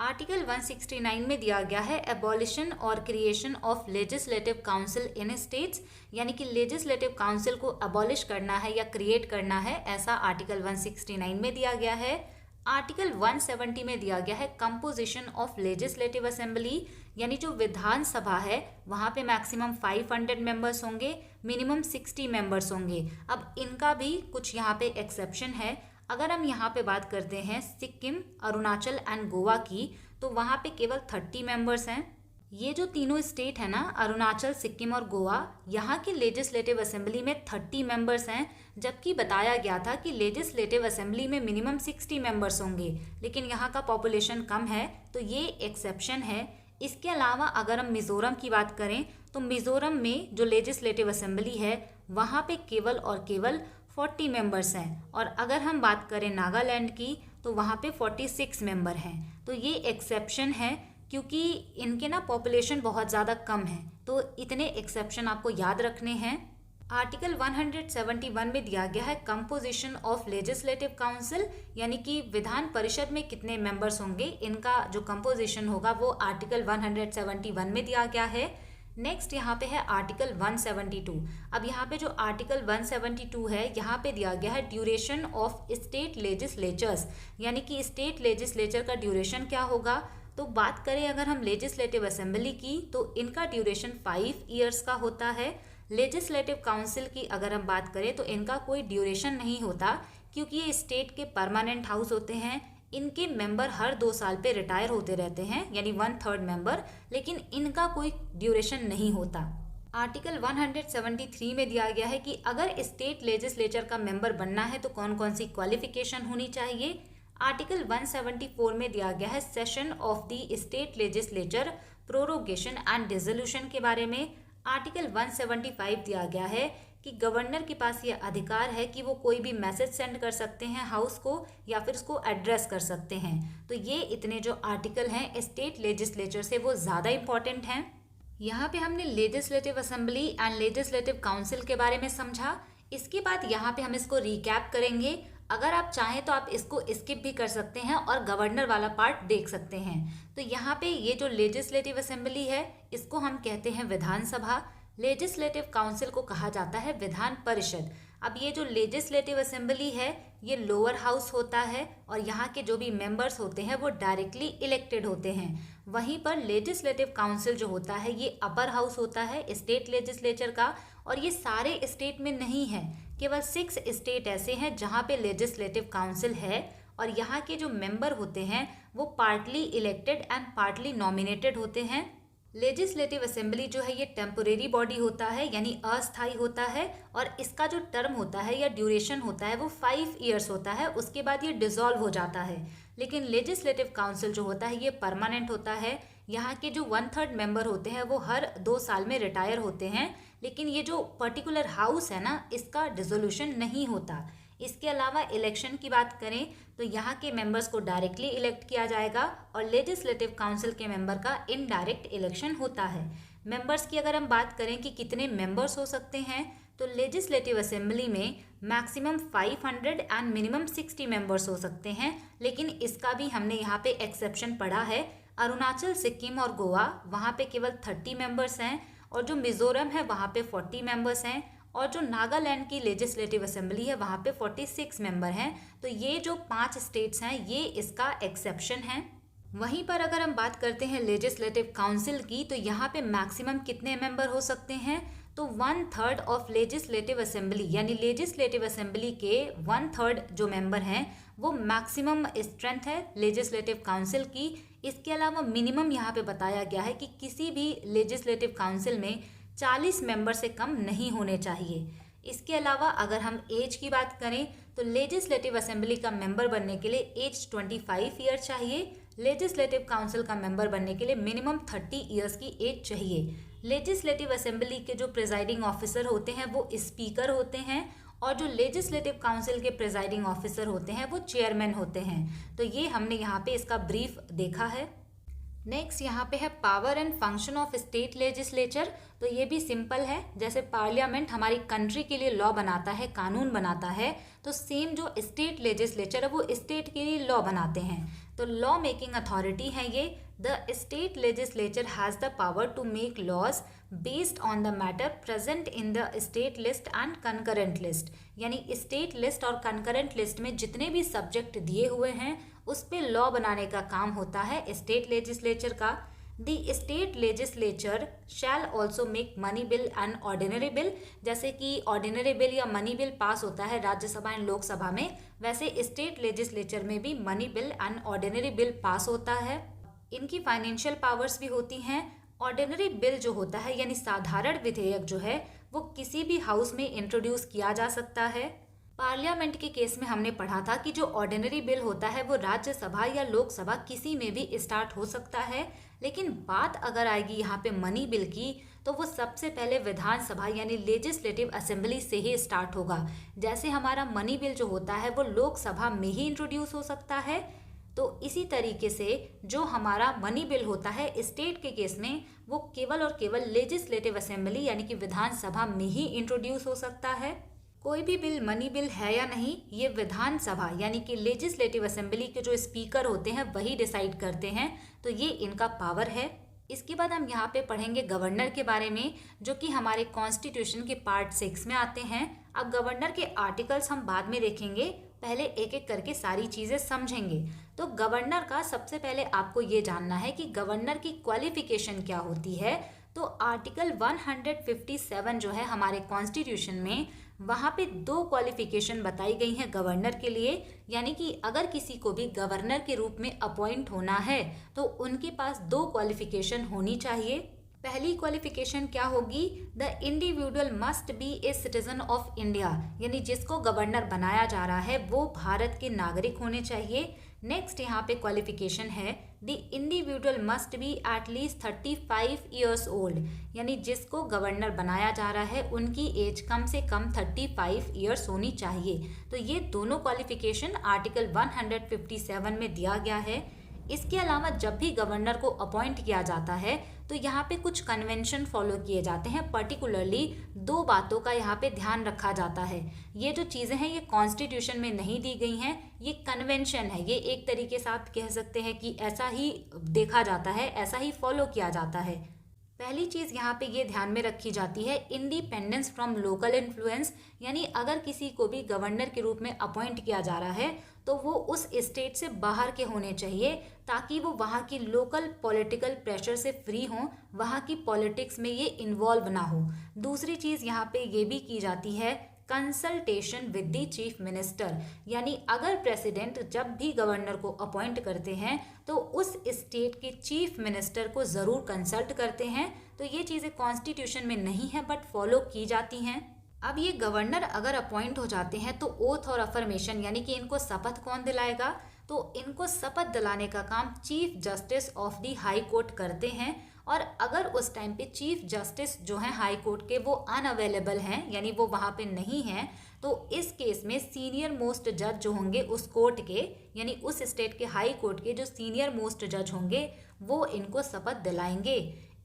Speaker 1: आर्टिकल 169 में दिया गया है एबॉलिशन और creation of legislative council in states, यानी कि लेजिस्लेटिव काउंसिल को अबॉलिश करना है या क्रिएट करना है, ऐसा आर्टिकल 169 में दिया गया है। आर्टिकल 170 में दिया गया है कंपोजिशन ऑफ लेजिस्लेटिव असेंबली, यानी जो विधानसभा है वहाँ पे मैक्सिमम 500 मेंबर्स होंगे, मिनिमम 60 मेंबर्स होंगे। अब इनका भी कुछ यहाँ पे एक्सेप्शन है। अगर हम यहाँ पे बात करते हैं सिक्किम, अरुणाचल एंड गोवा की, तो वहाँ पे केवल 30 मेंबर्स हैं। ये जो तीनों स्टेट है ना, अरुणाचल, सिक्किम और गोवा, यहाँ की लेजिस्लेटिव असेंबली में 30 मेंबर्स हैं, जबकि बताया गया था कि लेजिस्लेटिव असेंबली में मिनिमम 60 मेंबर्स होंगे, लेकिन यहाँ का पॉपुलेशन कम है, तो ये एक्सेप्शन है। इसके अलावा अगर हम मिज़ोरम की बात करें तो मिज़ोरम में जो लेजिस्लेटिव असेंबली है वहाँ पे केवल और केवल 40 मेंबर्स हैं, और अगर हम बात करें नागालैंड की तो वहाँ पे 46 मेंबर हैं। तो ये एक्सेप्शन है क्योंकि इनके ना पॉपुलेशन बहुत ज़्यादा कम है, तो इतने एक्सेप्शन आपको याद रखने हैं। आर्टिकल 171 में दिया गया है कंपोजिशन ऑफ लेजिस्लेटिव काउंसिल, यानी कि विधान परिषद में कितने मेंबर्स होंगे, इनका जो कंपोजिशन होगा वो आर्टिकल 171 में दिया गया है। नेक्स्ट यहाँ पे है आर्टिकल 172। अब यहाँ पे जो आर्टिकल 172 है यहाँ पे दिया गया है ड्यूरेशन ऑफ स्टेट लेजिस्लेचर्स, यानी कि स्टेट लेजिस्लेचर का ड्यूरेशन क्या होगा। तो बात करें अगर हम लेजिस्लेटिव असेंबली की तो इनका ड्यूरेशन 5 ईयर्स का होता है। लेजिस्लेटिव काउंसिल की अगर हम बात करें तो इनका कोई ड्यूरेशन नहीं होता, क्योंकि ये स्टेट के परमानेंट हाउस होते हैं। इनके मेंबर हर 2 साल पे रिटायर होते रहते हैं, यानी 1/3 मेंबर, लेकिन इनका कोई ड्यूरेशन नहीं होता। आर्टिकल 173 में दिया गया है कि अगर स्टेट लेजिस्लेचर का मेंबर बनना है तो कौन कौन सी क्वालिफिकेशन होनी चाहिए। आर्टिकल 174 में दिया गया है session of the state legislature, prorogation and dissolution के बारे में। आर्टिकल 175 दिया गया है कि गवर्नर के पास ये अधिकार है कि वो कोई भी मैसेज सेंड कर सकते हैं हाउस को या फिर उसको एड्रेस कर सकते हैं। तो ये इतने जो आर्टिकल हैं स्टेट लेजिस्लेचर से वो ज़्यादा इम्पॉर्टेंट हैं। यहाँ पे हमने legislative assembly and legislative council के बारे में समझा। इसके बाद यहाँ पे हम इसको रिकैप करेंगे। अगर आप चाहें तो आप इसको स्किप भी कर सकते हैं और गवर्नर वाला पार्ट देख सकते हैं। तो यहाँ पे ये जो लेजिस्लेटिव असेंबली है इसको हम कहते हैं विधानसभा। लेजिस्लेटिव काउंसिल को कहा जाता है विधान परिषद। अब ये जो लेजिस्लेटिव असेंबली है ये लोअर हाउस होता है और यहाँ के जो भी मेंबर्स होते हैं वो डायरेक्टली इलेक्टेड होते हैं। वहीं पर लेजिस्लेटिव काउंसिल जो होता है ये अपर हाउस होता है स्टेट लेजिस्लेचर का, और ये सारे स्टेट में नहीं है, केवल 6 स्टेट ऐसे हैं जहाँ पे लेजिस्लेटिव काउंसिल है और यहाँ के जो मेंबर होते हैं वो partly elected and partly nominated होते हैं। लेजिस्लेटिव असेंबली जो है ये टेम्पोरेरी बॉडी होता है यानी अस्थायी होता है और इसका जो टर्म होता है या ड्यूरेशन होता है वो 5 ईयर्स होता है, उसके बाद ये डिसॉल्व हो जाता है। लेकिन लेजिस्लेटिव काउंसिल जो होता है ये परमानेंट होता है। यहाँ के जो 1/3 मेंबर होते हैं वो हर 2 साल में रिटायर होते हैं, लेकिन ये जो पर्टिकुलर हाउस है ना इसका डिसोल्यूशन नहीं होता। इसके अलावा इलेक्शन की बात करें तो यहाँ के मेंबर्स को डायरेक्टली इलेक्ट किया जाएगा और लेजिस्लेटिव काउंसिल के मेंबर का इनडायरेक्ट इलेक्शन होता है। मेंबर्स की अगर हम बात करें कि कितने मेंबर्स हो सकते हैं तो लेजिस्लेटिव असेंबली में मैक्सिमम 500 एंड मिनिमम 60 मेंबर्स हो सकते हैं, लेकिन इसका भी हमने यहाँ पे एक्सेप्शन पढ़ा है। अरुणाचल, सिक्किम और गोवा वहाँ पे केवल 30 मेंबर्स हैं और जो मिजोरम है वहाँ पे 40 मेंबर्स हैं और जो नागालैंड की लेजिस्लेटिव असेंबली है वहाँ पे 46 मेंबर हैं। तो ये जो 5 स्टेट्स हैं ये इसका एक्सेप्शन है। वहीं पर अगर हम बात करते हैं लेजिस्लेटिव काउंसिल की तो यहाँ पे मैक्सिमम कितने मेंबर हो सकते हैं, तो 1/3 ऑफ लेजिस्लेटिव असेंबली यानी लेजिस्लेटिव असेंबली के 1/3 जो मेंबर हैं वो मैक्सिमम स्ट्रेंथ है लेजिस्लेटिव काउंसिल की। इसके अलावा मिनिमम यहाँ पे बताया गया है कि किसी भी लेजिस्लेटिव काउंसिल में 40 मेंबर से कम नहीं होने चाहिए। इसके अलावा अगर हम एज की बात करें तो लेजिस्लेटिव असेंबली का मेंबर बनने के लिए एज 25 ईयर चाहिए। लेजिस्लेटिव काउंसिल का मेंबर बनने के लिए मिनिमम 30 ईयर्स की एज चाहिए। लेजिस्लेटिव असेंबली के जो प्रिजाइडिंग ऑफिसर होते हैं वो स्पीकर होते हैं और जो लेजिस्लेटिव काउंसिल के प्रिजाइडिंग ऑफिसर होते हैं वो चेयरमैन होते हैं। तो ये हमने यहाँ पे इसका ब्रीफ देखा है। नेक्स्ट यहाँ पे है power and function of state legislature. तो ये भी सिंपल है, जैसे पार्लियामेंट हमारी कंट्री के लिए लॉ बनाता है, कानून बनाता है, तो सेम जो स्टेट लेजिस्लेचर है वो स्टेट के लिए लॉ बनाते हैं। तो लॉ मेकिंग अथॉरिटी है ये। The state legislature has the power to make laws based on the matter present in the state list and concurrent list. यानी स्टेट लिस्ट और कंकरेंट लिस्ट में जितने भी सब्जेक्ट दिए हुए हैं उस पे लॉ बनाने का काम होता है स्टेट लेजिस्लेचर का। The state legislature shall also make money bill and ordinary bill. जैसे कि ऑर्डिनरी बिल या मनी बिल पास होता है राज्यसभा एंड लोकसभा में, वैसे स्टेट लेजिस्लेचर में भी money bill and ordinary bill pass होता है। इनकी फाइनेंशियल पावर्स भी होती हैं। ऑर्डिनरी बिल जो होता है यानी साधारण विधेयक जो है वो किसी भी हाउस में इंट्रोड्यूस किया जा सकता है। पार्लियामेंट के केस में हमने पढ़ा था कि जो ऑर्डिनरी बिल होता है वो राज्यसभा या लोकसभा किसी में भी स्टार्ट हो सकता है, लेकिन बात अगर आएगी यहाँ पे मनी बिल की तो वो सबसे पहले विधानसभा यानी लेजिस्लेटिव असेंबली से ही स्टार्ट होगा। जैसे हमारा मनी बिल जो होता है वो लोकसभा में ही इंट्रोड्यूस हो सकता है, तो इसी तरीके से जो हमारा मनी बिल होता है स्टेट के केस में वो केवल और केवल लेजिस्लेटिव असेंबली यानी कि विधानसभा में ही इंट्रोड्यूस हो सकता है। कोई भी बिल मनी बिल है या नहीं ये विधानसभा यानी कि लेजिस्लेटिव असेंबली के जो स्पीकर होते हैं वही डिसाइड करते हैं, तो ये इनका पावर है। इसके बाद हम यहाँ पे पढ़ेंगे गवर्नर के बारे में, जो कि हमारे कॉन्स्टिट्यूशन के पार्ट 6 में आते हैं। अब गवर्नर के आर्टिकल्स हम बाद में देखेंगे, पहले एक एक करके सारी चीज़ें समझेंगे। तो गवर्नर का सबसे पहले आपको ये जानना है कि गवर्नर की क्वालिफिकेशन क्या होती है। तो आर्टिकल 157 जो है हमारे कॉन्स्टिट्यूशन में, वहाँ पे 2 क्वालिफिकेशन बताई गई हैं गवर्नर के लिए। यानी कि अगर किसी को भी गवर्नर के रूप में अपॉइंट होना है तो उनके पास 2 क्वालिफिकेशन होनी चाहिए। पहली क्वालिफिकेशन क्या होगी? The individual must be a citizen of India, यानी जिसको गवर्नर बनाया जा रहा है वो भारत के नागरिक होने चाहिए। नेक्स्ट यहाँ पे क्वालिफिकेशन है the individual must be at least 35 years old, यानी जिसको गवर्नर बनाया जा रहा है उनकी एज कम से कम 35 ईयर्स होनी चाहिए। तो ये दोनों क्वालिफिकेशन आर्टिकल 157 में दिया गया है। इसके अलावा जब भी गवर्नर को अपॉइंट किया जाता है तो यहाँ पे कुछ कन्वेंशन फॉलो किए जाते हैं। पर्टिकुलरली दो बातों का यहाँ पे ध्यान रखा जाता है। ये जो चीज़ें हैं ये कॉन्स्टिट्यूशन में नहीं दी गई हैं, ये कन्वेंशन है। ये एक तरीके से आप कह सकते हैं कि ऐसा ही देखा जाता है, ऐसा ही फॉलो किया जाता है। पहली चीज़ यहाँ पे ये ध्यान में रखी जाती है इंडिपेंडेंस फ्रॉम लोकल इन्फ्लुएंस, यानी अगर किसी को भी गवर्नर के रूप में अपॉइंट किया जा रहा है तो वो उस स्टेट से बाहर के होने चाहिए, ताकि वो वहाँ की लोकल पॉलिटिकल प्रेशर से फ्री हों, वहाँ की पॉलिटिक्स में ये इन्वॉल्व ना हो। दूसरी चीज़ यहाँ पे ये भी की जाती है consultation with the chief minister, यानी अगर प्रेसिडेंट जब भी गवर्नर को अपॉइंट करते हैं तो उस स्टेट के चीफ मिनिस्टर को ज़रूर कंसल्ट करते हैं। तो ये चीज़ें कॉन्स्टिट्यूशन में नहीं है बट फॉलो की जाती हैं। अब ये गवर्नर अगर अपॉइंट हो जाते हैं तो ओथ और अफर्मेशन, यानी कि इनको शपथ कौन दिलाएगा? तो इनको शपथ दिलाने का काम chief justice of the high court करते हैं। और अगर उस टाइम पे चीफ जस्टिस जो हैं हाई कोर्ट के वो अनअवेलेबल हैं, यानी वो वहाँ पे नहीं हैं, तो इस केस में सीनियर मोस्ट जज जो होंगे उस कोर्ट के, यानी उस स्टेट के हाई कोर्ट के जो सीनियर मोस्ट जज होंगे वो इनको शपथ दिलाएंगे।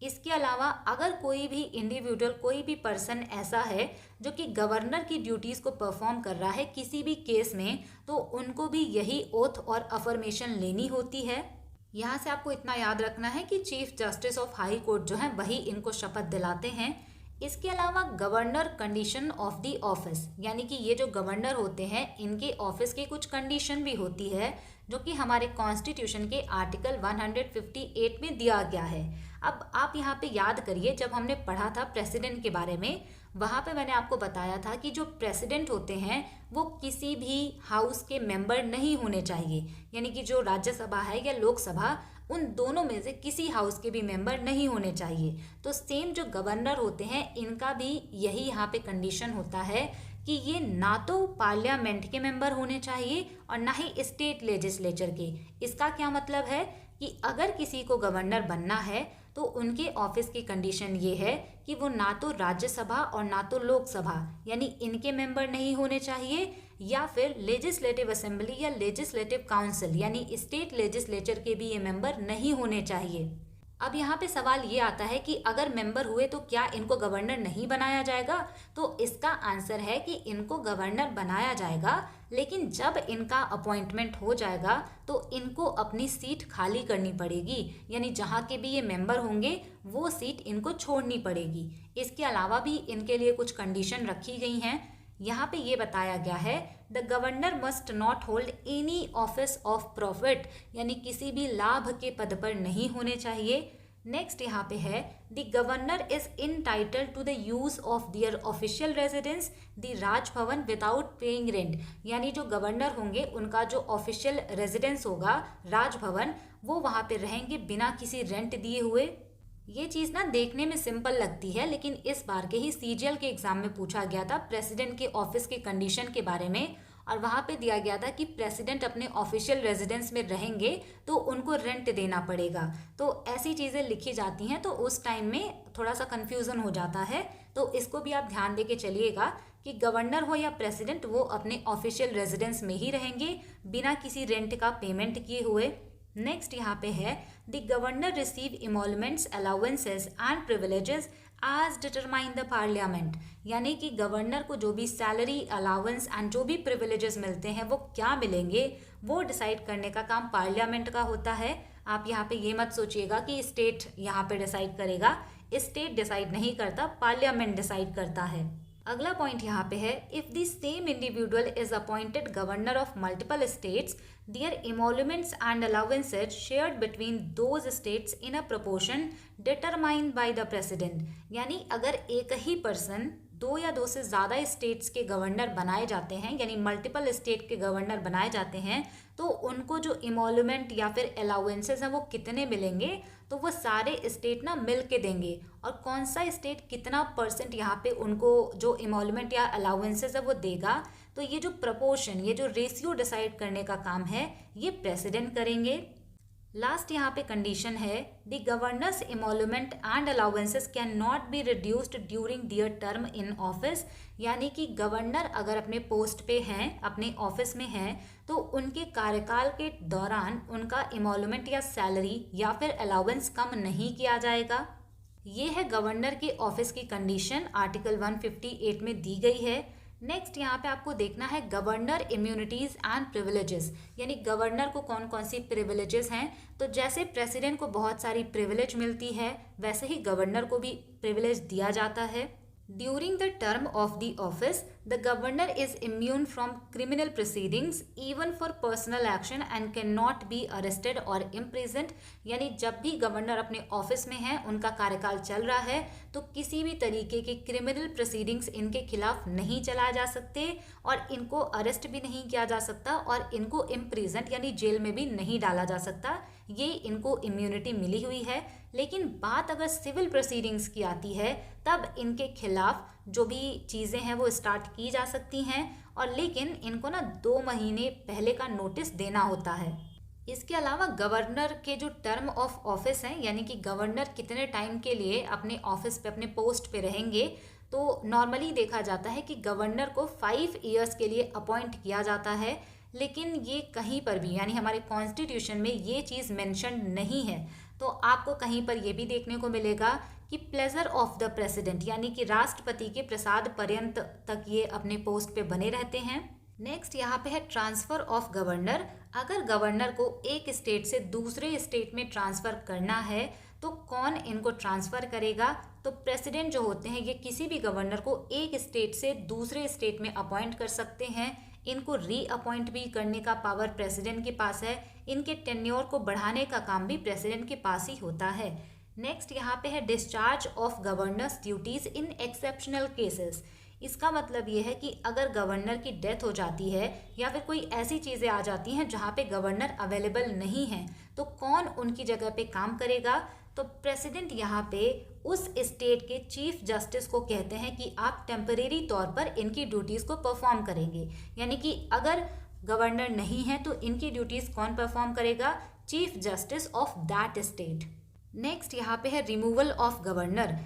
Speaker 1: इसके अलावा अगर कोई भी इंडिविजुअल, कोई भी पर्सन ऐसा है जो कि गवर्नर की ड्यूटीज़ को परफॉर्म कर रहा है किसी भी केस में, तो उनको भी यही ओथ और अफर्मेशन लेनी होती है। यहाँ से आपको इतना याद रखना है कि chief justice of high court जो है वही इनको शपथ दिलाते हैं। इसके अलावा governor condition of the office, यानी कि ये जो गवर्नर होते हैं इनके ऑफिस की कुछ कंडीशन भी होती है जो कि हमारे कॉन्स्टिट्यूशन के आर्टिकल 158 में दिया गया है। अब आप यहाँ पे याद करिए, जब हमने पढ़ा था प्रेसिडेंट के बारे में, वहाँ पे मैंने आपको बताया था कि जो प्रेसिडेंट होते हैं वो किसी भी हाउस के मेंबर नहीं होने चाहिए, यानी कि जो राज्यसभा है या लोकसभा, उन दोनों में से किसी हाउस के भी मेंबर नहीं होने चाहिए। तो सेम जो गवर्नर होते हैं इनका भी यही यहाँ पे कंडीशन होता है कि ये ना तो पार्लियामेंट के मेंबर होने चाहिए और ना ही स्टेट लेजिस्लेचर के। इसका क्या मतलब है कि अगर किसी को गवर्नर बनना है तो उनके ऑफिस की कंडीशन ये है कि वो ना तो राज्यसभा और ना तो लोकसभा, यानी इनके मेंबर नहीं होने चाहिए, या फिर लेजिस्लेटिव असेंबली या लेजिस्लेटिव काउंसिल, यानी स्टेट लेजिस्लेचर के भी ये मेंबर नहीं होने चाहिए। अब यहाँ पे सवाल ये आता है कि अगर मेंबर हुए तो क्या इनको गवर्नर नहीं बनाया जाएगा? तो इसका आंसर है कि इनको गवर्नर बनाया जाएगा, लेकिन जब इनका अपॉइंटमेंट हो जाएगा तो इनको अपनी सीट खाली करनी पड़ेगी, यानी जहाँ के भी ये मेंबर होंगे वो सीट इनको छोड़नी पड़ेगी। इसके अलावा भी इनके लिए कुछ कंडीशन रखी गई हैं। यहाँ पे ये बताया गया है the governor must not hold any office of profit, यानी किसी भी लाभ के पद पर नहीं होने चाहिए। नेक्स्ट यहाँ पे है the governor is entitled to the use of their official residence the Raj Bhavan without paying rent, यानी जो गवर्नर होंगे उनका जो ऑफिशियल रेजिडेंस होगा राजभवन, वो वहाँ पे रहेंगे बिना किसी रेंट दिए हुए। ये चीज़ ना देखने में सिंपल लगती है, लेकिन इस बार के ही सीजीएल के एग्जाम में पूछा गया था प्रेसिडेंट के ऑफिस के कंडीशन के बारे में, और वहाँ पे दिया गया था कि प्रेसिडेंट अपने ऑफिशियल रेजिडेंस में रहेंगे तो उनको रेंट देना पड़ेगा। तो ऐसी चीज़ें लिखी जाती हैं तो उस टाइम में थोड़ा सा कन्फ्यूज़न हो जाता है, तो इसको भी आप ध्यान दे के चलिएगा कि गवर्नर हो या प्रेसिडेंट वो अपने ऑफिशियल रेजिडेंस में ही रहेंगे बिना किसी रेंट का पेमेंट किए हुए। नेक्स्ट यहाँ पे है the governor receive emoluments allowances and privileges as determine the parliament, यानी कि गवर्नर को जो भी सैलरी अलाउंस एंड जो भी प्रिविलेजेस मिलते हैं वो क्या मिलेंगे वो डिसाइड करने का काम पार्लियामेंट का होता है। आप यहाँ पे ये मत सोचिएगा कि स्टेट यहाँ पे डिसाइड करेगा, स्टेट डिसाइड नहीं करता, पार्लियामेंट डिसाइड करता है। अगला पॉइंट यहाँ पे है if the same individual is appointed governor of multiple states their emoluments and allowances shared between those states in a proportion determined by the president, यानी अगर एक ही पर्सन दो या दो से ज़्यादा स्टेट्स के गवर्नर बनाए जाते हैं, यानी मल्टीपल स्टेट के गवर्नर बनाए जाते हैं, तो उनको जो इमोलुमेंट या फिर अलाउंसेस हैं वो कितने मिलेंगे, तो वो सारे स्टेट ना मिल के देंगे। और कौन सा स्टेट कितना % यहाँ पे उनको जो इमोलुमेंट या अलाउंसेस है वो देगा, तो ये जो प्रपोर्शन, ये जो रेशियो डिसाइड करने का काम है ये प्रेसिडेंट करेंगे। लास्ट यहाँ पे कंडीशन है, the governor's emolument and allowances can not be reduced during their term in office, यानी कि गवर्नर अगर अपने पोस्ट पे हैं, अपने ऑफिस में हैं, तो उनके कार्यकाल के दौरान उनका इमोलुमेंट या सैलरी या फिर अलाउंस कम नहीं किया जाएगा। ये है गवर्नर के ऑफिस की कंडीशन, आर्टिकल 158 में दी गई है। नेक्स्ट यहाँ पे आपको देखना है गवर्नर इम्यूनिटीज एंड प्रिविलेजेस, यानी गवर्नर को कौन कौन सी प्रिविलेजेस हैं। तो जैसे प्रेसिडेंट को बहुत सारी प्रिविलेज मिलती है, वैसे ही गवर्नर को भी प्रिविलेज दिया जाता है। During the term of the office the governor is immune from criminal proceedings even for personal action and can not be arrested और इम्प्रिजन्ड, यानी जब भी गवर्नर अपने ऑफिस में हैं, उनका कार्यकाल चल रहा है, तो किसी भी तरीके के क्रिमिनल प्रोसीडिंग्स इनके खिलाफ नहीं चलाए जा सकते और इनको अरेस्ट भी नहीं किया जा सकता और इनको इम्प्रिजन्ड यानी जेल में भी नहीं डाला जा सकता। ये इनको इम्यूनिटी मिली हुई है। लेकिन बात अगर सिविल प्रोसीडिंग्स की आती है, तब इनके खिलाफ जो भी चीज़ें हैं वो स्टार्ट की जा सकती हैं, और लेकिन इनको ना 2 महीने पहले का नोटिस देना होता है। इसके अलावा गवर्नर के जो टर्म ऑफ ऑफिस हैं, यानी कि गवर्नर कितने टाइम के लिए अपने ऑफिस पे, अपने पोस्ट पे रहेंगे, तो नॉर्मली देखा जाता है कि गवर्नर को 5 ईयर्स के लिए अपॉइंट किया जाता है। लेकिन ये कहीं पर भी, यानी हमारे कॉन्स्टिट्यूशन में ये चीज़ मेंशन नहीं है। तो आपको कहीं पर ये भी देखने को मिलेगा कि प्लेजर ऑफ द प्रेसिडेंट, यानी कि राष्ट्रपति के प्रसाद पर्यंत तक ये अपने पोस्ट पे बने रहते हैं। नेक्स्ट यहाँ पे है ट्रांसफर ऑफ गवर्नर। अगर गवर्नर को एक स्टेट से दूसरे स्टेट में ट्रांसफर करना है, तो कौन इनको ट्रांसफर करेगा? तो प्रेसिडेंट जो होते हैं ये किसी भी गवर्नर को एक स्टेट से दूसरे स्टेट में अपॉइंट कर सकते हैं। इनको रीअपॉइंट भी करने का पावर प्रेसिडेंट के पास है। इनके टेन्योर को बढ़ाने का काम भी प्रेसिडेंट के पास ही होता है। नेक्स्ट यहाँ पे है discharge of governors duties in exceptional cases. इसका मतलब ये है कि अगर गवर्नर की डेथ हो जाती है या फिर कोई ऐसी चीज़ें आ जाती हैं जहाँ पे गवर्नर अवेलेबल नहीं है, तो कौन उनकी जगह पे काम करेगा? तो प्रेसिडेंट यहाँ पे उस स्टेट के चीफ जस्टिस को कहते हैं कि आप टेम्परेरी तौर पर इनकी ड्यूटीज़ को परफॉर्म करेंगे। यानी कि अगर गवर्नर नहीं है तो इनकी ड्यूटीज़ कौन परफॉर्म करेगा? Chief justice of that state. Next यहाँ पे है रिमूवल ऑफ गवर्नर।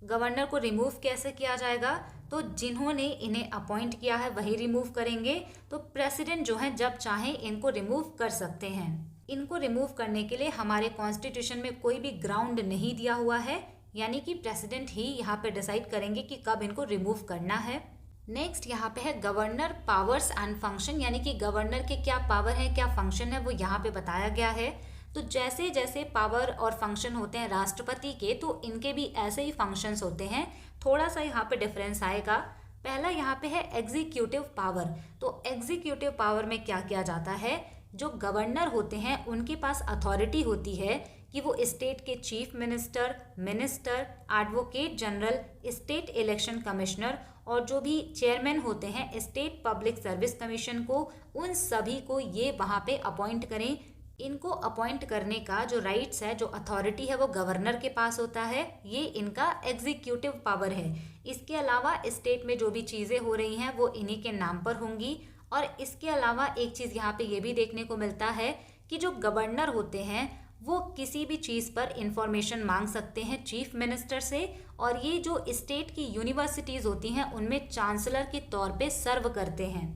Speaker 1: गवर्नर को रिमूव कैसे किया जाएगा? तो जिन्होंने इन्हें अपॉइंट किया है वही रिमूव करेंगे। तो प्रेसिडेंट जो है जब चाहें इनको रिमूव कर सकते हैं। इनको रिमूव करने के लिए हमारे कॉन्स्टिट्यूशन में कोई भी ग्राउंड नहीं दिया हुआ है, यानी कि प्रेसिडेंट ही यहाँ पे डिसाइड करेंगे कि कब इनको रिमूव करना है। नेक्स्ट यहाँ पे है गवर्नर पावर्स एंड फंक्शन, यानी कि गवर्नर के क्या पावर है, क्या फंक्शन है, वो यहाँ पे बताया गया है। तो जैसे जैसे पावर और फंक्शन होते हैं राष्ट्रपति के, तो इनके भी ऐसे ही फंक्शंस होते हैं। थोड़ा सा यहाँ पे डिफरेंस आएगा। पहला यहाँ पे है एग्जीक्यूटिव पावर। तो एग्जीक्यूटिव पावर में क्या किया जाता है? जो गवर्नर होते हैं उनके पास अथॉरिटी होती है कि वो स्टेट के chief minister, advocate general, state election commissioner और जो भी चेयरमैन होते हैं स्टेट पब्लिक सर्विस कमीशन को, उन सभी को ये वहाँ पे अपॉइंट करें। इनको अपॉइंट करने का जो राइट्स है, जो अथॉरिटी है, वो गवर्नर के पास होता है। ये इनका एग्जीक्यूटिव पावर है। इसके अलावा स्टेट में जो भी चीज़ें हो रही हैं वो इन्हीं के नाम पर होंगी। और इसके अलावा एक चीज़ यहाँ पे ये भी देखने को मिलता है कि जो गवर्नर होते हैं वो किसी भी चीज़ पर इंफॉर्मेशन मांग सकते हैं चीफ मिनिस्टर से। और ये जो स्टेट की यूनिवर्सिटीज़ होती हैं उनमें चांसलर के तौर पे सर्व करते हैं।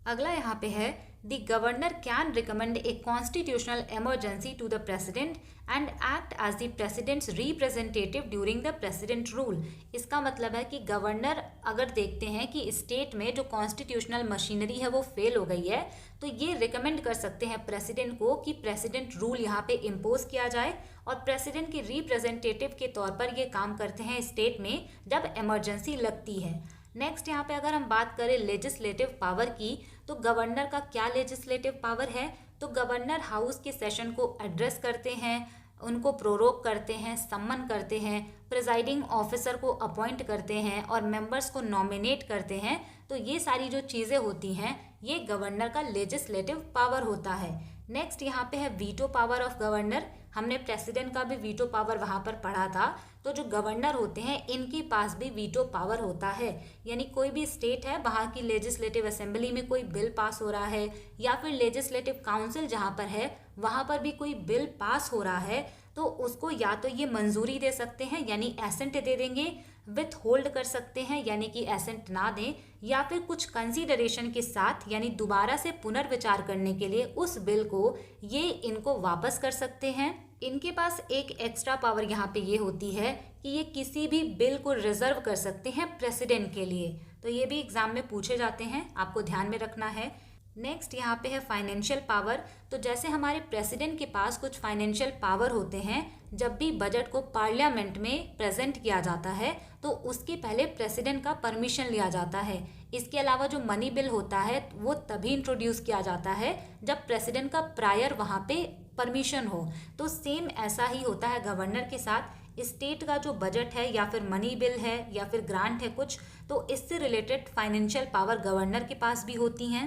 Speaker 1: अगला यहाँ पे है the governor can recommend a constitutional emergency to the president and act as the president's representative during the president rule. इसका मतलब है कि गवर्नर अगर देखते हैं कि स्टेट में जो कॉन्स्टिट्यूशनल मशीनरी है वो फेल हो गई है, तो ये रिकमेंड कर सकते हैं प्रेसिडेंट को कि प्रेसिडेंट रूल यहाँ पे इम्पोज किया जाए। और प्रेसिडेंट के रिप्रेजेंटेटिव के तौर पर ये काम करते हैं स्टेट में जब इमरजेंसी लगती है। नेक्स्ट यहाँ पे अगर हम बात करें लेजिस्लेटिव पावर की, तो गवर्नर का क्या लेजिस्लेटिव पावर है? तो गवर्नर हाउस के सेशन को एड्रेस करते हैं, उनको प्रोरोग करते हैं, सम्मन करते हैं, प्रिजाइडिंग ऑफिसर को अपॉइंट करते हैं और मेंबर्स को नॉमिनेट करते हैं। तो ये सारी जो चीज़ें होती हैं ये गवर्नर का लेजिस्लेटिव पावर होता है। नेक्स्ट यहाँ पे है वीटो पावर ऑफ गवर्नर। हमने प्रेसिडेंट का भी वीटो पावर वहाँ पर पढ़ा था। तो जो गवर्नर होते हैं इनके पास भी वीटो पावर होता है, यानी कोई भी स्टेट है वहाँ की लेजिस्लेटिव असेंबली में कोई बिल पास हो रहा है या फिर लेजिस्लेटिव काउंसिल जहाँ पर है वहाँ पर भी कोई बिल पास हो रहा है तो उसको या तो ये मंजूरी दे सकते हैं यानी एसेंट दे देंगे, विथ होल्ड कर सकते हैं यानी कि एसेंट ना दें, या फिर कुछ कंसीडरेशन के साथ यानी दोबारा से पुनर्विचार करने के लिए उस बिल को ये इनको वापस कर सकते हैं। इनके पास एक एक्स्ट्रा पावर यहाँ पे ये होती है कि ये किसी भी बिल को रिजर्व कर सकते हैं प्रेसिडेंट के लिए। तो ये भी एग्जाम में पूछे जाते हैं, आपको ध्यान में रखना है। नेक्स्ट यहाँ पे है फाइनेंशियल पावर। तो जैसे हमारे प्रेसिडेंट के पास कुछ फाइनेंशियल पावर होते हैं, जब भी बजट को पार्लियामेंट में प्रेजेंट किया जाता है तो उसके पहले प्रेसिडेंट का परमिशन लिया जाता है। इसके अलावा जो मनी बिल होता है वो तभी इंट्रोड्यूस किया जाता है जब प्रेसिडेंट का प्रायर वहाँ पे परमिशन हो। तो सेम ऐसा ही होता है गवर्नर के साथ। स्टेट का जो बजट है या फिर मनी बिल है या फिर ग्रांट है कुछ, तो इससे रिलेटेड फाइनेंशियल पावर गवर्नर के पास भी होती हैं।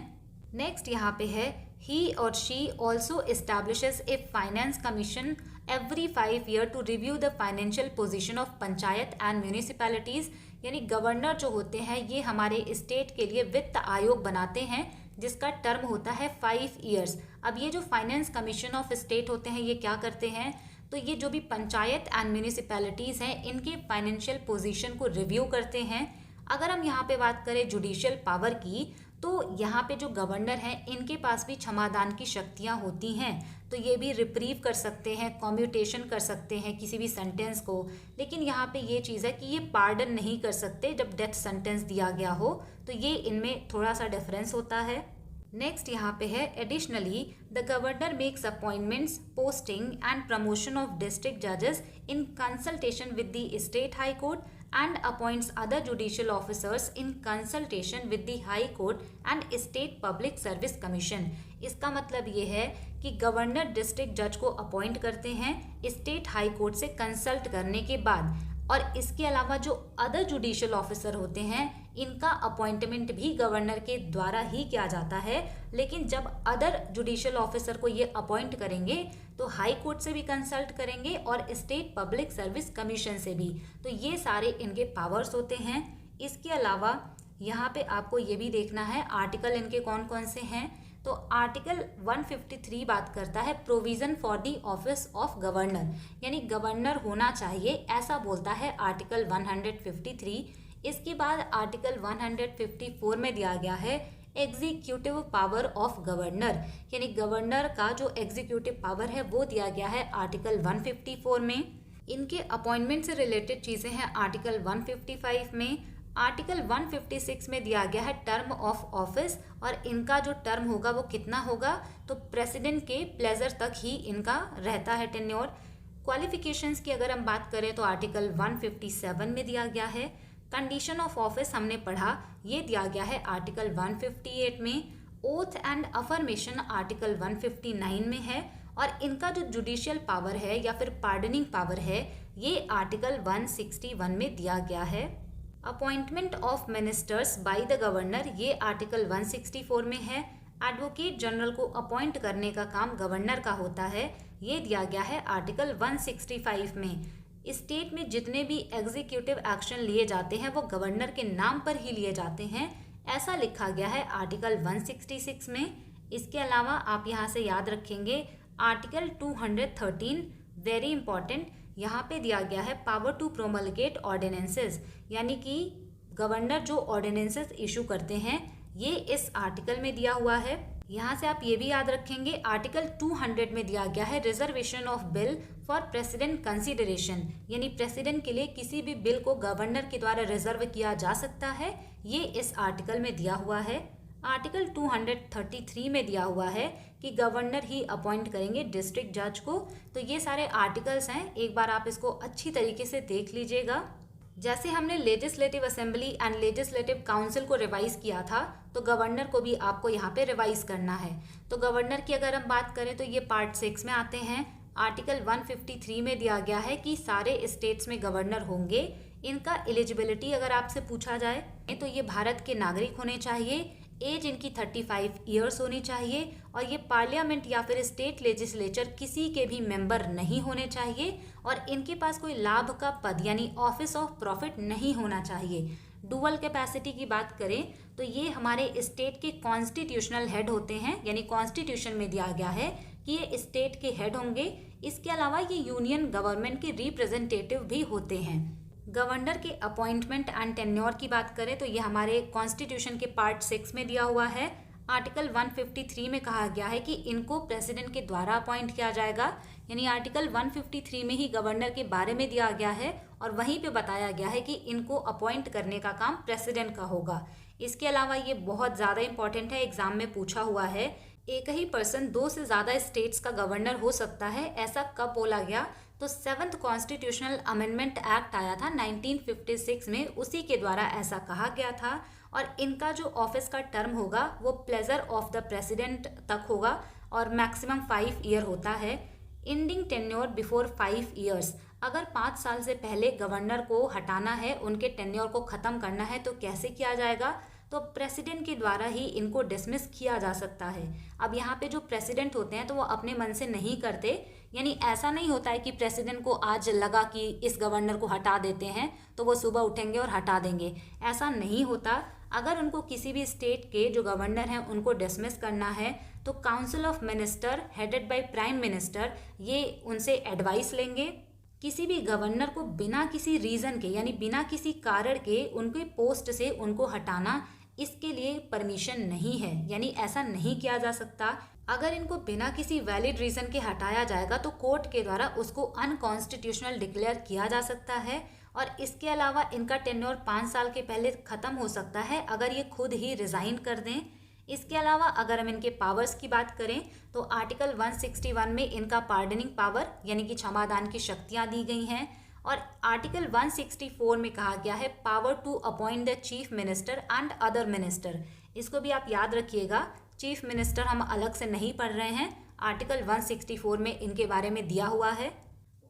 Speaker 1: नेक्स्ट यहाँ पे है he or she also establishes a finance commission every 5 years to review the financial position of panchayat and municipalities. यानी गवर्नर जो होते हैं ये हमारे स्टेट के लिए वित्त आयोग बनाते हैं जिसका टर्म होता है 5 years। अब ये जो फाइनेंस कमीशन ऑफ स्टेट होते हैं ये क्या करते हैं, तो ये जो भी पंचायत एंड म्यूनिसिपैलिटीज हैं इनके फाइनेंशियल पोजीशन को रिव्यू करते हैं। अगर हम यहाँ पे बात करें जुडिशियल पावर की, तो यहाँ पे जो गवर्नर हैं इनके पास भी क्षमादान की शक्तियाँ होती हैं। तो ये भी रिप्रीव कर सकते हैं, कॉम्यूटेशन कर सकते हैं किसी भी सेंटेंस को। लेकिन यहाँ पे ये चीज़ है कि ये पार्डन नहीं कर सकते जब डेथ सेंटेंस दिया गया हो। तो ये इनमें थोड़ा सा डिफरेंस होता है। नेक्स्ट यहाँ पे है additionally the governor makes appointments, posting and promotion of district जजेस in consultation with the state high court and appoints other judicial officers in consultation with the High Court and State Public Service Commission। इसका मतलब ये है कि गवर्नर डिस्ट्रिक्ट जज को अपॉइंट करते हैं स्टेट हाई कोर्ट से कंसल्ट करने के बाद, और इसके अलावा जो अदर जुडिशियल ऑफिसर होते हैं इनका अपॉइंटमेंट भी गवर्नर के द्वारा ही किया जाता है। लेकिन जब अदर जुडिशियल ऑफिसर को ये अपॉइंट करेंगे तो हाई कोर्ट से भी कंसल्ट करेंगे और स्टेट पब्लिक सर्विस कमीशन से भी। तो ये सारे इनके पावर्स होते हैं। इसके अलावा यहाँ पे आपको ये भी देखना है आर्टिकल इनके कौन कौन से हैं। तो आर्टिकल 153 बात करता है provision for the office of governor, यानी गवर्नर होना चाहिए ऐसा बोलता है आर्टिकल 153। इसके बाद आर्टिकल 154 में दिया गया है एग्जीक्यूटिव पावर ऑफ गवर्नर, यानी गवर्नर का जो एग्जीक्यूटिव पावर है वो दिया गया है आर्टिकल 154 में। इनके अपॉइंटमेंट से रिलेटेड चीज़ें हैं आर्टिकल 155 में। आर्टिकल 156 में दिया गया है टर्म ऑफ ऑफिस, और इनका जो टर्म होगा वो कितना होगा, तो प्रेसिडेंट के प्लेजर तक ही इनका रहता है टेन्योर। क्वालिफिकेशंस की अगर हम बात करें तो आर्टिकल 157 में दिया गया है। कंडीशन ऑफ ऑफिस हमने पढ़ा, ये दिया गया है आर्टिकल 158 में। ओथ एंड अफर्मेशन आर्टिकल 159 में है, और इनका जो जुडिशियल पावर है या फिर पार्डनिंग पावर है ये आर्टिकल 161 में दिया गया है। Appointment of ministers by the governor ये आर्टिकल 164 में है। एडवोकेट जनरल को अपॉइंट करने का काम गवर्नर का होता है, ये दिया गया है आर्टिकल 165 में। स्टेट में जितने भी एग्जीक्यूटिव एक्शन लिए जाते हैं वो गवर्नर के नाम पर ही लिए जाते हैं, ऐसा लिखा गया है आर्टिकल 166 में। इसके अलावा आप यहाँ से याद रखेंगे आर्टिकल 213 वेरी इंपॉर्टेंट, यहाँ पे दिया गया है पावर टू प्रोमलगेट ऑर्डिनेंसेस, यानी कि गवर्नर जो ऑर्डिनेंसेस इशू करते हैं ये इस आर्टिकल में दिया हुआ है। यहाँ से आप ये भी याद रखेंगे आर्टिकल 200 में दिया गया है reservation of bill for president consideration, यानी प्रेसिडेंट के लिए किसी भी बिल को गवर्नर के द्वारा रिजर्व किया जा सकता है, ये इस आर्टिकल में दिया हुआ है। आर्टिकल 233 में दिया हुआ है कि गवर्नर ही अपॉइंट करेंगे डिस्ट्रिक्ट जज को। तो ये सारे आर्टिकल्स हैं, एक बार आप इसको अच्छी तरीके से देख लीजिएगा। जैसे हमने legislative assembly and legislative council को रिवाइज किया था, तो गवर्नर को भी आपको यहाँ पे रिवाइज करना है। तो गवर्नर की अगर हम बात करें तो ये पार्ट 6 में आते हैं। आर्टिकल 153 में दिया गया है कि सारे स्टेट्स में गवर्नर होंगे। इनका एलिजिबिलिटी अगर आपसे पूछा जाए तो ये भारत के नागरिक होने चाहिए, एज इनकी 35 ईयर्स होनी चाहिए और ये पार्लियामेंट या फिर स्टेट लेजिस्लेचर किसी के भी मेंबर नहीं होने चाहिए और इनके पास कोई लाभ का पद यानी ऑफिस ऑफ प्रॉफिट नहीं होना चाहिए। डुअल कैपेसिटी की बात करें तो ये हमारे स्टेट के कॉन्स्टिट्यूशनल हेड होते हैं, यानी कॉन्स्टिट्यूशन में दिया गया है कि ये स्टेट के हेड होंगे। इसके अलावा ये यूनियन गवर्नमेंट के रिप्रेजेंटेटिव भी होते हैं। गवर्नर के अपॉइंटमेंट एंड टेन्योर की बात करें तो ये हमारे कॉन्स्टिट्यूशन के पार्ट 6 में दिया हुआ है। आर्टिकल 153 में कहा गया है कि इनको प्रेसिडेंट के द्वारा अपॉइंट किया जाएगा, यानी आर्टिकल 153 में ही गवर्नर के बारे में दिया गया है और वहीं पे बताया गया है कि इनको अपॉइंट करने का काम प्रेसिडेंट का होगा। इसके अलावा ये बहुत ज़्यादा इंपॉर्टेंट है, एग्जाम में पूछा हुआ है, एक ही पर्सन 2 से ज़्यादा स्टेट्स का गवर्नर हो सकता है, ऐसा कब बोला गया? तो 7th कॉन्स्टिट्यूशनल अमेंडमेंट एक्ट आया था 1956 में, उसी के द्वारा ऐसा कहा गया था। और इनका जो ऑफिस का टर्म होगा वो प्लेजर ऑफ द प्रेसिडेंट तक होगा और मैक्सिमम 5 ईयर होता है। इंडिंग टेन्योर बिफोर 5 ईयर्स, अगर 5 साल से पहले गवर्नर को हटाना है, उनके टेन्योर को ख़त्म करना है तो कैसे किया जाएगा? तो प्रेसिडेंट के द्वारा ही इनको डिसमिस किया जा सकता है। अब यहाँ पे जो प्रेसिडेंट होते हैं तो वो अपने मन से नहीं करते, यानी ऐसा नहीं होता है कि प्रेसिडेंट को आज लगा कि इस गवर्नर को हटा देते हैं तो वो सुबह उठेंगे और हटा देंगे, ऐसा नहीं होता। अगर उनको किसी भी स्टेट के जो गवर्नर हैं उनको डिसमिस करना है तो council of minister headed by prime minister ये उनसे एडवाइस लेंगे। किसी भी गवर्नर को बिना किसी रीज़न के यानी बिना किसी कारण के उनके पोस्ट से उनको हटाना, इसके लिए परमिशन नहीं है, यानी ऐसा नहीं किया जा सकता। अगर इनको बिना किसी वैलिड रीज़न के हटाया जाएगा तो कोर्ट के द्वारा उसको अनकॉन्स्टिट्यूशनल डिक्लेयर किया जा सकता है। और इसके अलावा इनका टेन्योर 5 साल के पहले ख़त्म हो सकता है अगर ये खुद ही रिज़ाइन कर दें। इसके अलावा अगर हम इनके पावर्स की बात करें तो आर्टिकल 161 में इनका पार्डनिंग पावर यानी कि क्षमादान की शक्तियाँ दी गई हैं और आर्टिकल 164 में कहा गया है power to appoint the chief minister and other minister. इसको भी आप याद रखिएगा, चीफ मिनिस्टर हम अलग से नहीं पढ़ रहे हैं, आर्टिकल 164 में इनके बारे में दिया हुआ है।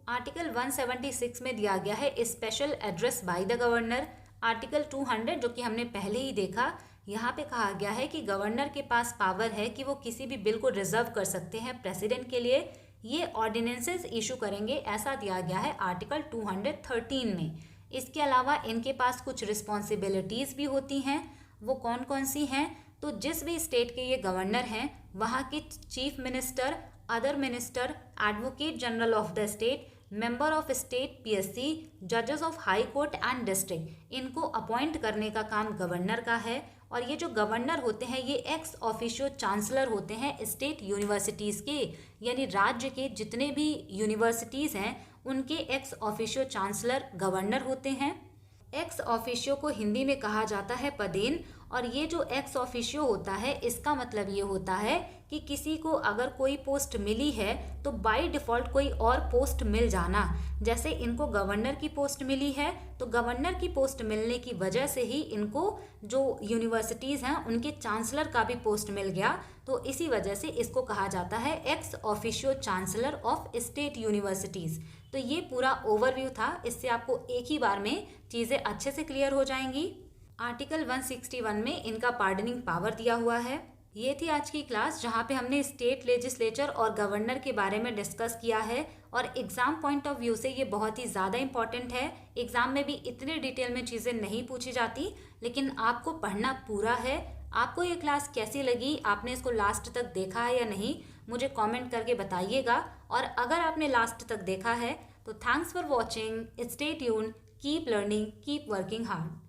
Speaker 1: आर्टिकल 176 में दिया गया है special address by the governor. Article 200 जो कि हमने पहले ही देखा, यहाँ पे कहा गया है कि गवर्नर के पास पावर है कि वो किसी भी बिल को रिजर्व कर सकते हैं प्रेसिडेंट के लिए, ये ऑर्डिनेंसेस इशू करेंगे, ऐसा दिया गया है आर्टिकल 213 में। इसके अलावा इनके पास कुछ रिस्पॉन्सिबिलिटीज़ भी होती हैं, वो कौन कौन सी हैं? तो जिस भी स्टेट के ये गवर्नर हैं वहाँ के chief minister, other minister, advocate general of the state, member of state PSC, जजेस of high court and district, इनको अपॉइंट करने का काम गवर्नर का है। और ये जो गवर्नर होते हैं ये एक्स ऑफिशियो चांसलर होते हैं स्टेट यूनिवर्सिटीज़ के, यानी राज्य के जितने भी यूनिवर्सिटीज़ हैं उनके एक्स ऑफिशियो चांसलर गवर्नर होते हैं। एक्स ऑफिशियो को हिंदी में कहा जाता है पदेन और ये जो एक्स ऑफिशियो होता है इसका मतलब ये होता है कि किसी को अगर कोई पोस्ट मिली है तो बाय डिफ़ॉल्ट कोई और पोस्ट मिल जाना। जैसे इनको गवर्नर की पोस्ट मिली है तो गवर्नर की पोस्ट मिलने की वजह से ही इनको जो यूनिवर्सिटीज़ हैं उनके चांसलर का भी पोस्ट मिल गया, तो इसी वजह से इसको कहा जाता है ex officio chancellor of state universities. तो ये पूरा ओवरव्यू था, इससे आपको एक ही बार में चीज़ें अच्छे से क्लियर हो जाएंगी। आर्टिकल 161 में इनका पार्डनिंग पावर दिया हुआ है। ये थी आज की क्लास जहाँ पे हमने स्टेट लेजिस्लेचर और गवर्नर के बारे में डिस्कस किया है और एग्ज़ाम पॉइंट ऑफ व्यू से ये बहुत ही ज़्यादा इंपॉर्टेंट है। एग्ज़ाम में भी इतने डिटेल में चीज़ें नहीं पूछी जाती, लेकिन आपको पढ़ना पूरा है। आपको ये क्लास कैसी लगी, आपने इसको लास्ट तक देखा है या नहीं, मुझे कमेंट करके बताइएगा। और अगर आपने लास्ट तक देखा है तो thanks for watching, stay tuned, keep learning, keep working hard.